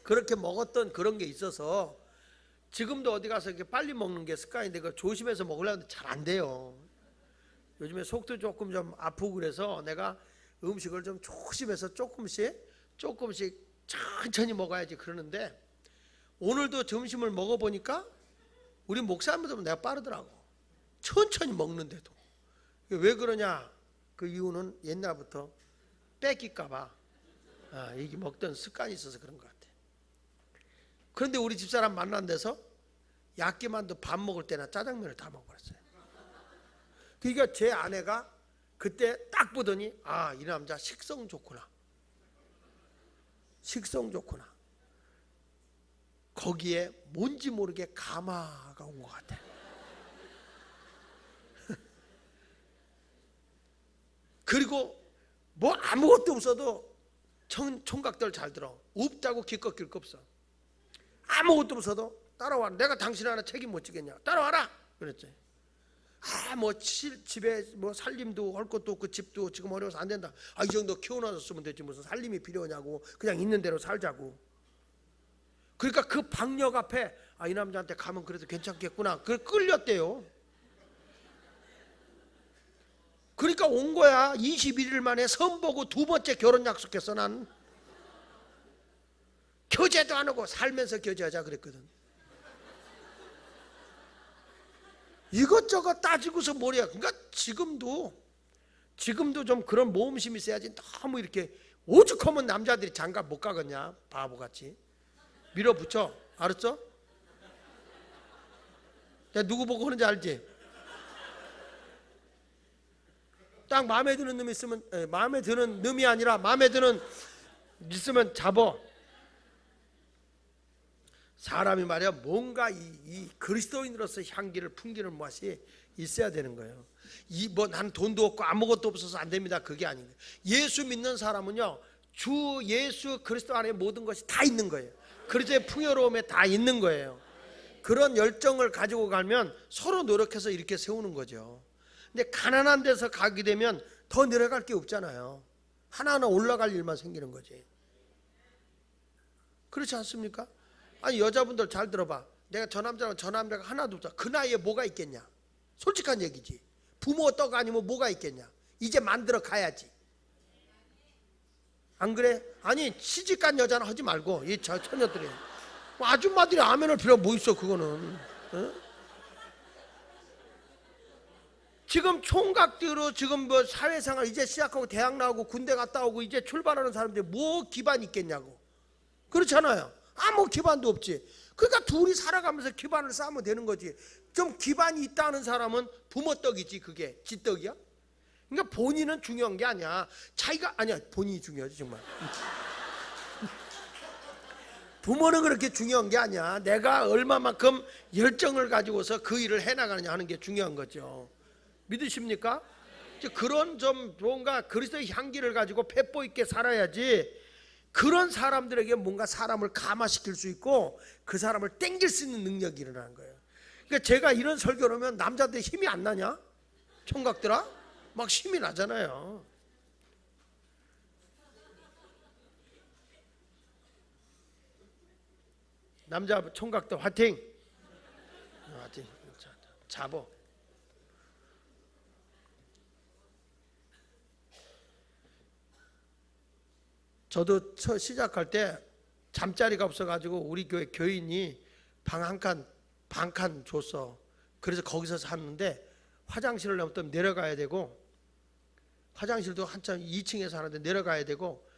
그렇게 먹었던 그런 게 있어서 지금도 어디 가서 이렇게 빨리 먹는 게 습관인데 그걸 조심해서 먹으려는데 잘 안 돼요. 요즘에 속도 조금 좀 아프고 그래서 내가 음식을 좀 조심해서 조금씩 천천히 먹어야지 그러는데, 오늘도 점심을 먹어보니까 우리 목사님들은 내가 빠르더라고. 천천히 먹는데도. 왜 그러냐? 그 이유는 옛날부터 뺏길까봐 이게 먹던 습관이 있어서 그런 것 같아. 그런데 우리 집사람 만난 데서 야끼만두 밥 먹을 때나 짜장면을 다 먹어버렸어요. 그러니까 제 아내가 그때 딱 보더니 이 남자 식성 좋구나. 거기에 뭔지 모르게 감화가 온 것 같아. 그리고 뭐 아무것도 없어도 총각들 잘 들어. 없다고 기껏 길 거 없어. 아무것도 없어도 따라와. 내가 당신 하나 책임 못 지겠냐? 따라와라. 그랬지. 뭐 집에 뭐 살림도 할 것도 없고 집도 지금 어려워서 안 된다. 이 정도 키워놔줬으면 되지 무슨 살림이 필요하냐고. 그냥 있는 대로 살자고. 그러니까 그 박력 앞에 이 남자한테 가면 그래도 괜찮겠구나. 그걸 끌렸대요. 그러니까 온 거야. 21일 만에 선보고 두 번째 결혼 약속했어. 난 교제도 안 하고 살면서 교제하자 그랬거든. 이것저것 따지고서 뭐래야. 그러니까 지금도 좀 그런 모험심이 있어야지. 너무 이렇게 오죽하면 남자들이 장가 못 가겠냐. 바보같이 밀어붙여. 알았죠? 내가 누구 보고 하는지 알지? 딱 마음에 드는 놈이 있으면, 마음에 드는 놈이 아니라 마음에 드는 있으면 잡어. 사람이 말이야 뭔가 이 그리스도인으로서 향기를 풍기는 맛이 있어야 되는 거예요. 난 돈도 없고 아무것도 없어서 안 됩니다. 그게 아니에요. 예수 믿는 사람은요, 주 예수 그리스도 안에 모든 것이 다 있는 거예요. 그리스도의 풍요로움에 다 있는 거예요. 그런 열정을 가지고 가면 서로 노력해서 이렇게 세우는 거죠. 근데 가난한 데서 가게 되면 더 내려갈 게 없잖아요. 하나하나 올라갈 일만 생기는 거지. 그렇지 않습니까? 여자분들 잘 들어봐. 내가 저 남자가 하나도 없어. 그 나이에 뭐가 있겠냐? 솔직한 얘기지. 부모 떡 아니면 뭐가 있겠냐? 이제 만들어 가야지. 안 그래? 아니 시집간 여자는 하지 말고 이 처녀들이 아줌마들이 아멘을 필요 뭐 있어 그거는. 어? 지금 총각들로 지금 뭐 사회생활 이제 시작하고 대학 나오고 군대 갔다 오고 이제 출발하는 사람들이 뭐 기반 있겠냐고. 그렇잖아요. 아무 기반도 없지. 그러니까 둘이 살아가면서 기반을 쌓으면 되는 거지. 좀 기반이 있다는 사람은 부모 떡이지. 그게 지 떡이야? 그러니까 본인은 중요한 게 아니야. 자기가 아니야. 본인이 중요하지 정말. 부모는 그렇게 중요한 게 아니야. 내가 얼마만큼 열정을 가지고서 그 일을 해나가느냐 하는 게 중요한 거죠. 믿으십니까? 그런 좀 뭔가 그리스도의 향기를 가지고 폐뽀 있게 살아야지. 그런 사람들에게 뭔가 사람을 감화시킬 수 있고 그 사람을 땡길 수 있는 능력이 일어나는 거예요. 그러니까 제가 이런 설교를 하면 남자들 힘이 안 나냐? 총각들아? 막 힘이 나잖아요. 남자 총각들 화이팅! 화이팅! 잡어. 저도 시작할 때 잠자리가 없어가지고 우리 교회 교인이 방 한 칸, 반 칸 줬어. 그래서 거기서 샀는데 화장실을 넘으면 내려가야 되고 화장실도 한참 2층에 사는데 내려가야 되고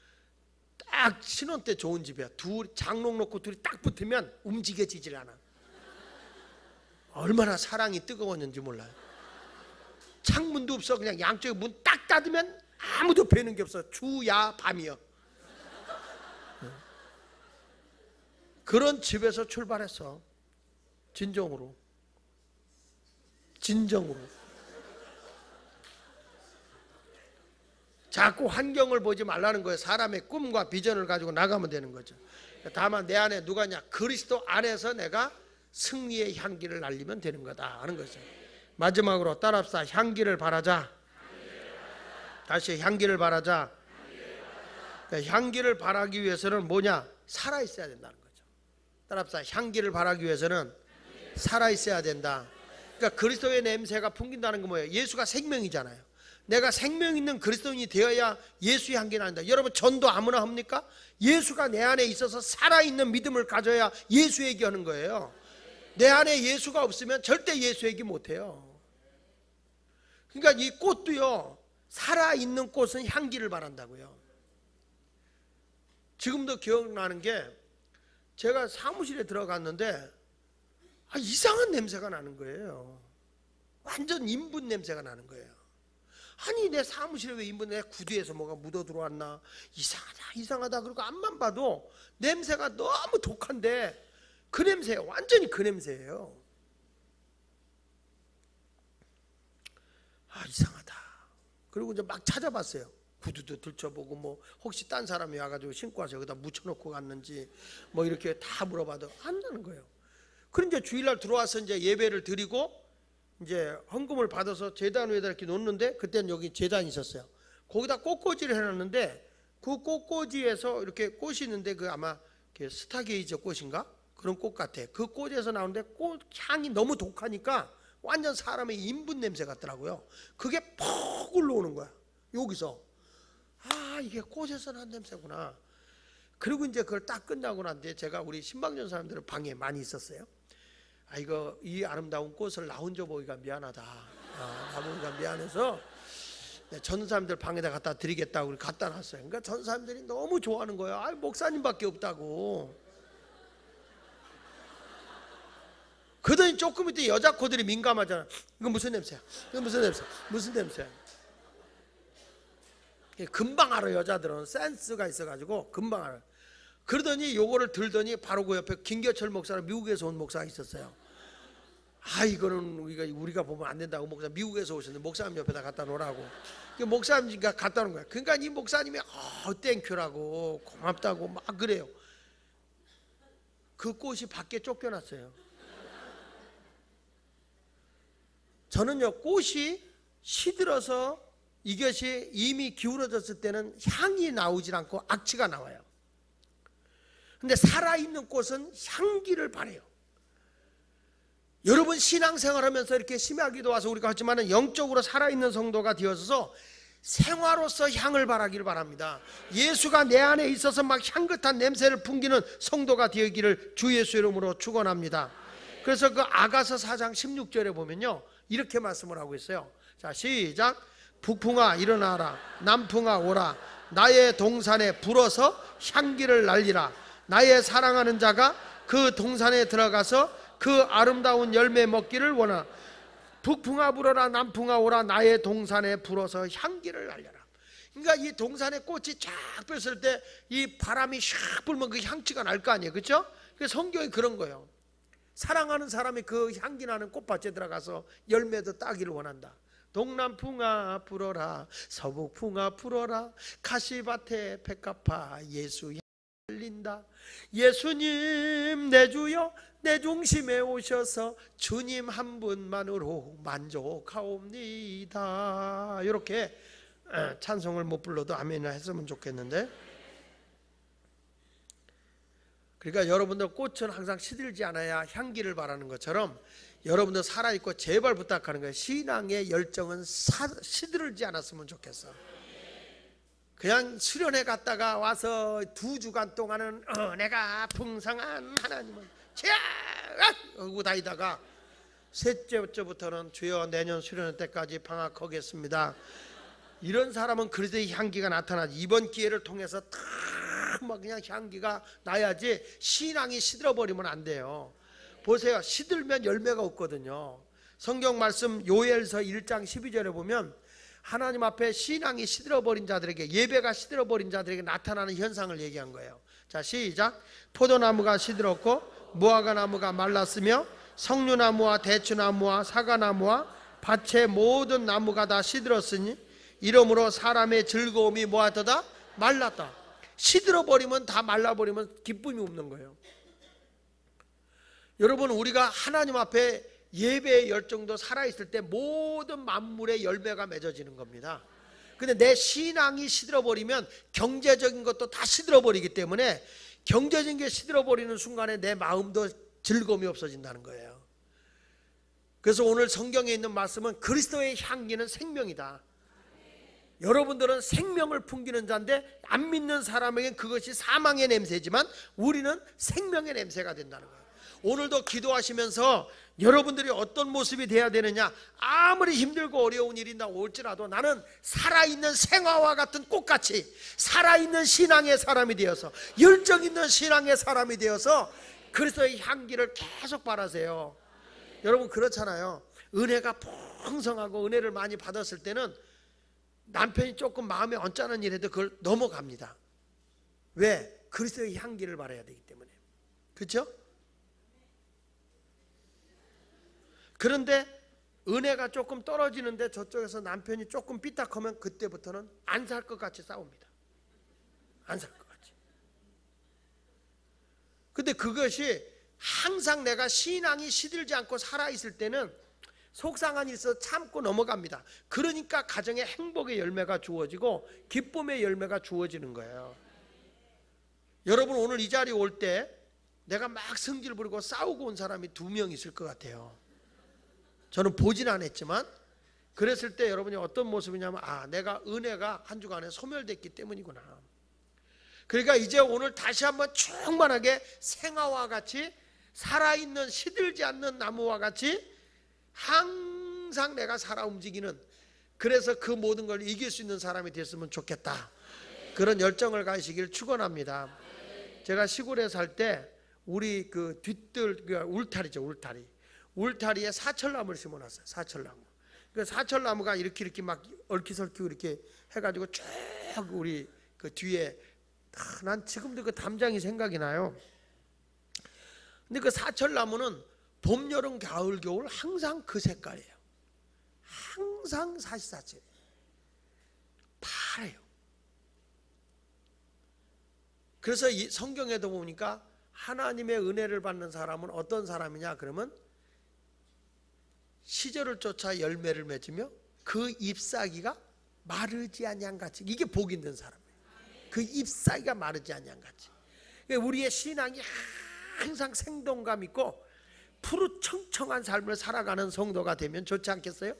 딱 신혼 때 좋은 집이야. 장롱 놓고 둘이 딱 붙으면 움직여지질 않아. 얼마나 사랑이 뜨거웠는지 몰라요. 창문도 없어. 그냥 양쪽에 문 딱 닫으면 아무도 뵈는 게 없어. 주야 밤이여. 그런 집에서 출발했어. 진정으로. 자꾸 환경을 보지 말라는 거예요. 사람의 꿈과 비전을 가지고 나가면 되는 거죠. 다만 내 안에 누가 있냐? 그리스도 안에서 내가 승리의 향기를 날리면 되는 거다 하는 거죠. 마지막으로 따라합시다. 향기를 바라자. 다시 향기를 바라자. 향기를 바라기 위해서는 뭐냐? 살아있어야 된다는 거죠. 따라합시다. 향기를 바라기 위해서는 살아있어야 된다. 그러니까 그리스도의 냄새가 풍긴다는 건 뭐예요? 예수가 생명이잖아요. 내가 생명 있는 그리스도인이 되어야 예수의 향기가 난다. 여러분 전도 아무나 합니까? 예수가 내 안에 있어서 살아있는 믿음을 가져야 예수 얘기하는 거예요. 내 안에 예수가 없으면 절대 예수 얘기 못해요. 그러니까 이 꽃도요, 살아있는 꽃은 향기를 바란다고요. 지금도 기억나는 게 제가 사무실에 들어갔는데 이상한 냄새가 나는 거예요. 완전 인분 냄새가 나는 거예요. 아니 내 사무실에 왜 인분, 내 구두에서 뭐가 묻어 들어왔나, 이상하다 그러고 앞만 봐도 냄새가 너무 독한데 그 냄새예요. 완전히 그 냄새예요. 이상하다. 그리고 이제 막 찾아봤어요. 구두도 들춰보고 뭐 혹시 딴 사람이 와가지고 신고 와서 여기다 묻혀놓고 갔는지 뭐 이렇게 다 물어봐도 안 나는 거예요. 그럼 이제 주일날 들어와서 이제 예배를 드리고 이제 헌금을 받아서 제단 위에다 이렇게 놓는데, 그때는 여기 제단이 있었어요. 거기다 꽃꽂이를 해놨는데 그 꽃꽂이에서 이렇게 꽃이 있는데 그 아마 스타게이저 꽃인가? 그런 꽃 같아. 그 꽃에서 나오는데 꽃 향이 너무 독하니까 완전 사람의 인분 냄새 같더라고요. 그게 퍽 올라오는 거야. 여기서. 이게 꽃에서 난 냄새구나. 그리고 이제 그걸 딱 끝나고 난 뒤에 제가 우리 신방전 사람들은 방에 많이 있었어요. 이거 이 아름다운 꽃을 나 혼자 보기가 미안하다. 나 보기가 미안해서 전 사람들 방에다 갖다 드리겠다고 갖다 놨어요. 그러니까 전 사람들이 너무 좋아하는 거예요. 목사님밖에 없다고. 그러더니 조금 있더 여자 코들이 민감하잖아. 이거 무슨 냄새야? 이거 무슨 냄새? 무슨 냄새야? 금방 알아. 여자들은 센스가 있어가지고 금방 알아. 그러더니 요거를 들더니 바로 그 옆에 김겨철 목사는 미국에서 온 목사가 있었어요. 이거는 우리가 보면 안 된다고 목사 미국에서 오셨는데 목사님 옆에다 갖다 놓으라고. 목사님이가 갖다 놓은 거야. 그러니까 이 목사님이 땡큐라고 고맙다고 막 그래요. 그 꽃이 밖에 쫓겨났어요. 저는요, 꽃이 시들어서 이것이 이미 기울어졌을 때는 향이 나오질 않고 악취가 나와요. 근데 살아있는 꽃은 향기를 바래요. 여러분 신앙생활하면서 이렇게 심야기도 와서 우리가 하지만 영적으로 살아있는 성도가 되어서 생화로서 향을 바라기를 바랍니다. 예수가 내 안에 있어서 막 향긋한 냄새를 풍기는 성도가 되기를 주 예수 이름으로 축원합니다. 그래서 그 아가서 4장 16절에 보면요 이렇게 말씀을 하고 있어요. 자 시작. 북풍아 일어나라, 남풍아 오라, 나의 동산에 불어서 향기를 날리라. 나의 사랑하는 자가 그 동산에 들어가서 그 아름다운 열매 먹기를 원하라. 북풍아 불어라, 남풍아 오라, 나의 동산에 불어서 향기를 날려라. 그러니까 이 동산에 꽃이 쫙 폈을 때 이 바람이 샥 불면 그 향기가 날 거 아니에요, 그렇죠? 성경이 그런 거예요. 사랑하는 사람이 그 향기 나는 꽃밭에 들어가서 열매도 따기를 원한다. 동남풍아 불어라, 서북풍아 불어라, 가시밭에 백합화 예수 향기 흘린다. 예수님 내 주여 내 중심에 오셔서 주님 한 분만으로 만족하옵니다. 이렇게 찬송을 못 불러도 아멘이나 했으면 좋겠는데, 그러니까 여러분들 꽃은 항상 시들지 않아야 향기를 바라는 것처럼 여러분들 살아있고 제발 부탁하는 거예요. 신앙의 열정은 시들지 않았으면 좋겠어. 그냥 수련회 갔다가 와서 2주간 동안은 내가 풍성한 하나님을 하고 다니다가 셋째 주부터는 주여 내년 수련회 때까지 방학하겠습니다. 이런 사람은 그리스도의 향기가 나타나지. 이번 기회를 통해서 막 그냥 향기가 나야지 신앙이 시들어버리면 안 돼요. 보세요. 시들면 열매가 없거든요. 성경 말씀 요엘서 1장 12절에 보면 하나님 앞에 신앙이 시들어버린 자들에게, 예배가 시들어버린 자들에게 나타나는 현상을 얘기한 거예요. 자 시작. 포도나무가 시들었고 무화과 나무가 말랐으며 석류나무와 대추나무와 사과나무와 밭의 모든 나무가 다 시들었으니 이러므로 사람의 즐거움이 뭐하다? 말랐다. 시들어버리면, 다 말라버리면 기쁨이 없는 거예요. 여러분 우리가 하나님 앞에 예배의 열정도 살아있을 때 모든 만물의 열매가 맺어지는 겁니다. 근데 내 신앙이 시들어버리면 경제적인 것도 다 시들어버리기 때문에 경제적인 게 시들어버리는 순간에 내 마음도 즐거움이 없어진다는 거예요. 그래서 오늘 성경에 있는 말씀은 그리스도의 향기는 생명이다. 여러분들은 생명을 풍기는 자인데 안 믿는 사람에겐 그것이 사망의 냄새지만 우리는 생명의 냄새가 된다는 거예요. 오늘도 기도하시면서 여러분들이 어떤 모습이 돼야 되느냐, 아무리 힘들고 어려운 일이 나올지라도 나는 살아있는 생화와 같은 꽃같이 살아있는 신앙의 사람이 되어서, 열정 있는 신앙의 사람이 되어서 그리스도의 향기를 계속 바라세요. 여러분 그렇잖아요. 은혜가 풍성하고 은혜를 많이 받았을 때는 남편이 조금 마음에 언짢은 일 해도 그걸 넘어갑니다. 왜? 그리스도의 향기를 바라야 되기 때문에. 그렇죠? 그런데 은혜가 조금 떨어지는데 저쪽에서 남편이 조금 삐딱하면 그때부터는 안 살 것 같이 싸웁니다. 안 살 것 같이. 근데 그것이 항상 내가 신앙이 시들지 않고 살아있을 때는 속상한 일 있어서 참고 넘어갑니다. 그러니까 가정에 행복의 열매가 주어지고 기쁨의 열매가 주어지는 거예요. 여러분 오늘 이 자리에 올 때 내가 막 성질 부리고 싸우고 온 사람이 2명 있을 것 같아요. 저는 보진 않았지만 그랬을 때 여러분이 어떤 모습이냐면, 아, 내가 은혜가 한 주간에 소멸됐기 때문이구나. 그러니까 이제 오늘 다시 한번 충만하게 생화와 같이 살아있는 시들지 않는 나무와 같이 항상 내가 살아 움직이는, 그래서 그 모든 걸 이길 수 있는 사람이 됐으면 좋겠다. 그런 열정을 가지시길 축원합니다. 제가 시골에 살 때 우리 그 뒤뜰, 울타리죠, 울타리에 사철나무를 심어놨어요. 사철나무. 그 사철나무가 이렇게 막 얽히설키고 이렇게 해가지고 쭉 우리 그 뒤에, 난 지금도 그 담장이 생각이 나요. 근데 그 사철나무는 봄, 여름, 가을, 겨울 항상 그 색깔이에요. 항상 사시사철 파래요. 그래서 이 성경에도 보니까 하나님의 은혜를 받는 사람은 어떤 사람이냐 그러면 시절을 쫓아 열매를 맺으며 그 잎사귀가 마르지 아니한같이, 이게 복 있는 사람이에요. 그 잎사귀가 마르지 아니한같이. 우리의 신앙이 항상 생동감 있고 푸르청청한 삶을 살아가는 성도가 되면 좋지 않겠어요?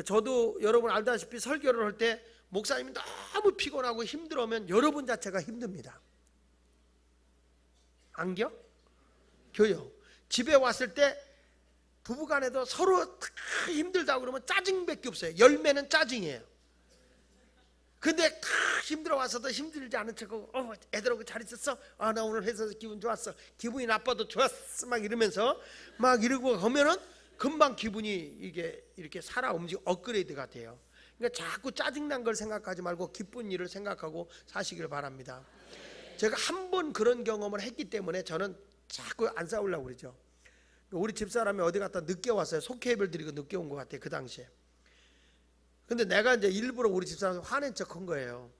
저도 여러분 알다시피 설교를 할 때 목사님이 너무 피곤하고 힘들어하면 여러분 자체가 힘듭니다. 안겨? 교요. 집에 왔을 때 부부간에도 서로 다 힘들다고 그러면 짜증밖에 없어요. 열매는 짜증이에요. 근데 힘들어 와서도 힘들지 않은 척하고 애들하고 잘 있었어? 나 오늘 회사에서 기분 좋았어. 기분이 나빠도 좋았어. 막 이러면서 막 이러고 하면은 금방 기분이 이게 이렇게 살아 움직이고 업그레이드가 돼요. 그러니까 자꾸 짜증난 걸 생각하지 말고 기쁜 일을 생각하고 사시길 바랍니다. 제가 한 번 그런 경험을 했기 때문에 저는 자꾸 안 싸우려고 그러죠. 우리 집사람이 어디 갔다 늦게 왔어요. 속회 예배를 드리고 늦게 온 것 같아요. 그 당시에. 근데 내가 이제 일부러 우리 집사람 화낸 척 한 거예요.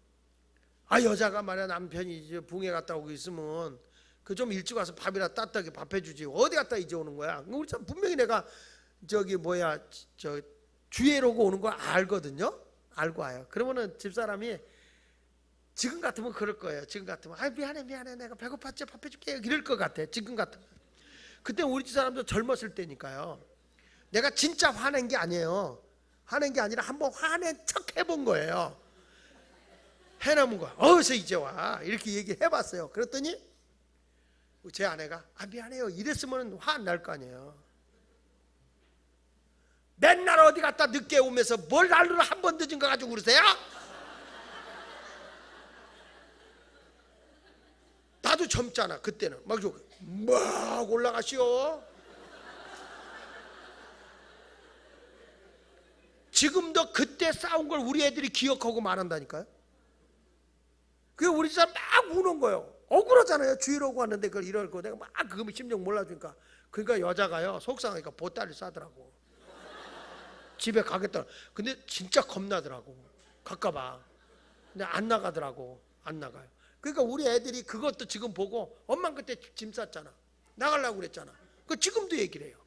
여자가 말이야 남편이 이제 붕에 갔다 오고 있으면 그 좀 일찍 와서 밥이라 따뜻하게 밥 해주지. 어디 갔다 이제 오는 거야? 우리 참 분명히 내가 주애로 오는 거 알거든요. 알고 와요. 그러면은 집사람이 지금 같으면 그럴 거예요. 지금 같으면 미안해 내가 배고팠지 밥 해줄게 이럴 것 같아. 지금 같으면. 그때 우리 집사람도 젊었을 때니까요. 내가 진짜 화낸 게 아니에요. 화낸 게 아니라 한번 화낸 척 해본 거예요. 해놓은 거야. 어서 이제 와 이렇게 얘기해봤어요. 그랬더니 제 아내가 미안해요 이랬으면 화 안 날 거 아니에요. 맨날 어디 갔다 늦게 오면서 뭘 하루를 한 번 늦은 거 가지고 그러세요? 나도 젊잖아. 그때는 막 올라가시오. 지금도 그때 싸운 걸 우리 애들이 기억하고 말한다니까요. 그게 우리 집사람 막 우는 거예요. 억울하잖아요. 주일하고 왔는데 그걸 이러고 내가 막 그거 심정 몰라주니까. 그러니까 여자가요 속상하니까 보따리 싸더라고. 집에 가겠다. 근데 진짜 겁나더라고. 갈까봐. 근데 안 나가더라고. 안 나가요. 그러니까 우리 애들이 그것도 지금 보고 엄마 그때 짐 쌌잖아. 나가려고 그랬잖아. 그 지금도 얘기를 해요.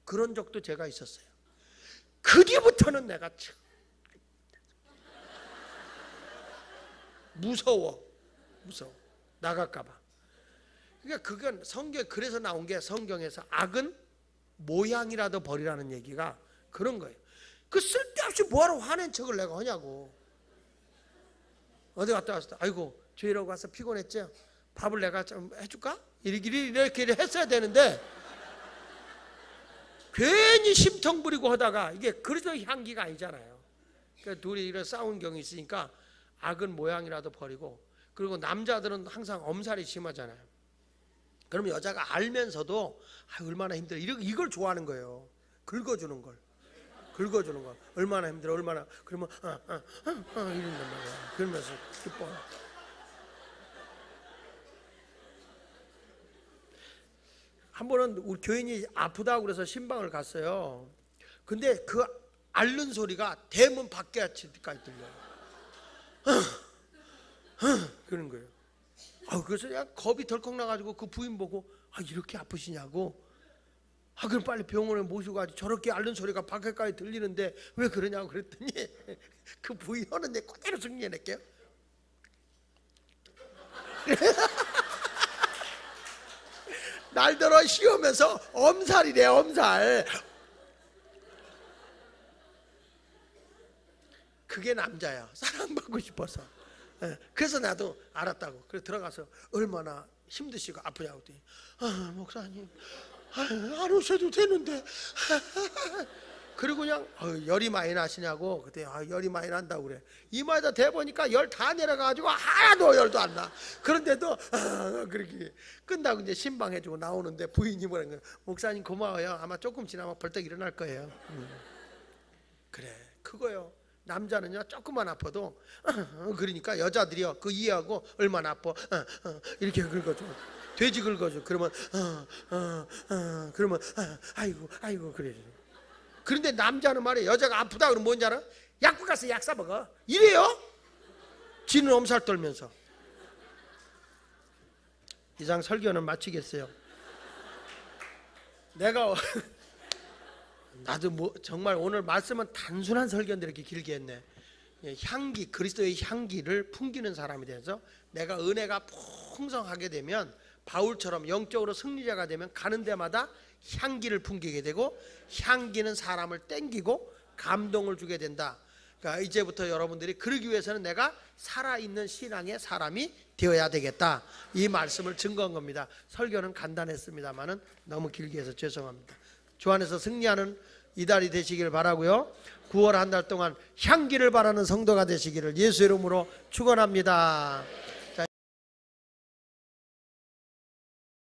그런 적도 제가 있었어요. 그 뒤부터는 내가 무서워. 나갈까봐. 그러니까 그건 그래서 나온 게 성경에서 악은 모양이라도 버리라는 얘기가 그런 거예요. 그 쓸데없이 뭐하러 화낸 척을 내가 하냐고. 어디 갔다 왔을 때 아이고 주일하고 와서 피곤했죠? 밥을 내가 좀 해줄까? 이렇게 했어야 되는데 괜히 심통 부리고 하다가 이게 그리스도의 향기가 아니잖아요. 그러니까 둘이 이런 싸운 경우 있으니까 악은 모양이라도 버리고. 그리고 남자들은 항상 엄살이 심하잖아요. 그러면 여자가 알면서도 얼마나 힘들어 이걸 좋아하는 거예요. 긁어주는 걸. 얼마나 힘들어 얼마나. 그러면 이런단 말이야. 그러면서 기뻐. 한 번은 우리 교인이 아프다고 그래서 신방을 갔어요. 근데 그 앓는 소리가 대문 밖에까지 들려요. 그런 거예요. 그래서 그냥 겁이 덜컥 나가지고 그 부인 보고 이렇게 아프시냐고. 그럼 빨리 병원에 모시고 가지. 저렇게 앓는 소리가 밖에까지 들리는데 왜 그러냐고 그랬더니 그 부인 하는데 그대로 승리해낼게요. 날더러 쉬우면서 엄살이래. 엄살. 그게 남자야. 사랑받고 싶어서. 그래서 나도 알았다고. 그래서 들어가서 얼마나 힘드시고 아프냐고 했더니 목사님 안 오셔도 되는데. 그리고 그냥 열이 많이 나시냐고. 그때 열이 많이 난다고 그래. 이마에다 대보니까 열 다 내려가가지고 하나도 열도 안 나. 그런데도 그렇게 끝나고 이제 신방해주고 나오는데 부인이 뭐라는 거야. 목사님 고마워요. 아마 조금 지나면 벌떡 일어날 거예요. 그래 그거요. 남자는요 조금만 아파도 그러니까 여자들이요 그 이해하고 얼마나 아파 이렇게 긁어줘. 돼지 긁어줘. 그러면 그러면 아이고 그래. 그런데 남자는 말이야 여자가 아프다 그러면 뭔지 알아? 약국 가서 약 사 먹어. 이래요? 지는 엄살 떨면서. 이상 설교는 마치겠어요. 내가 나도 정말 오늘 말씀은 단순한 설교인데 이렇게 길게 했네. 향기, 그리스도의 향기를 풍기는 사람이 돼서 내가 은혜가 풍성하게 되면 바울처럼 영적으로 승리자가 되면 가는 데마다 향기를 풍기게 되고, 향기는 사람을 땡기고 감동을 주게 된다. 그러니까 이제부터 여러분들이 그러기 위해서는 내가 살아있는 신앙의 사람이 되어야 되겠다, 이 말씀을 증거한 겁니다. 설교는 간단했습니다만은 너무 길게 해서 죄송합니다. 주 안에서 승리하는 이달이 되시길 바라고요. 9월 한 달 동안 향기를 바라는 성도가 되시기를 예수 이름으로 축원합니다.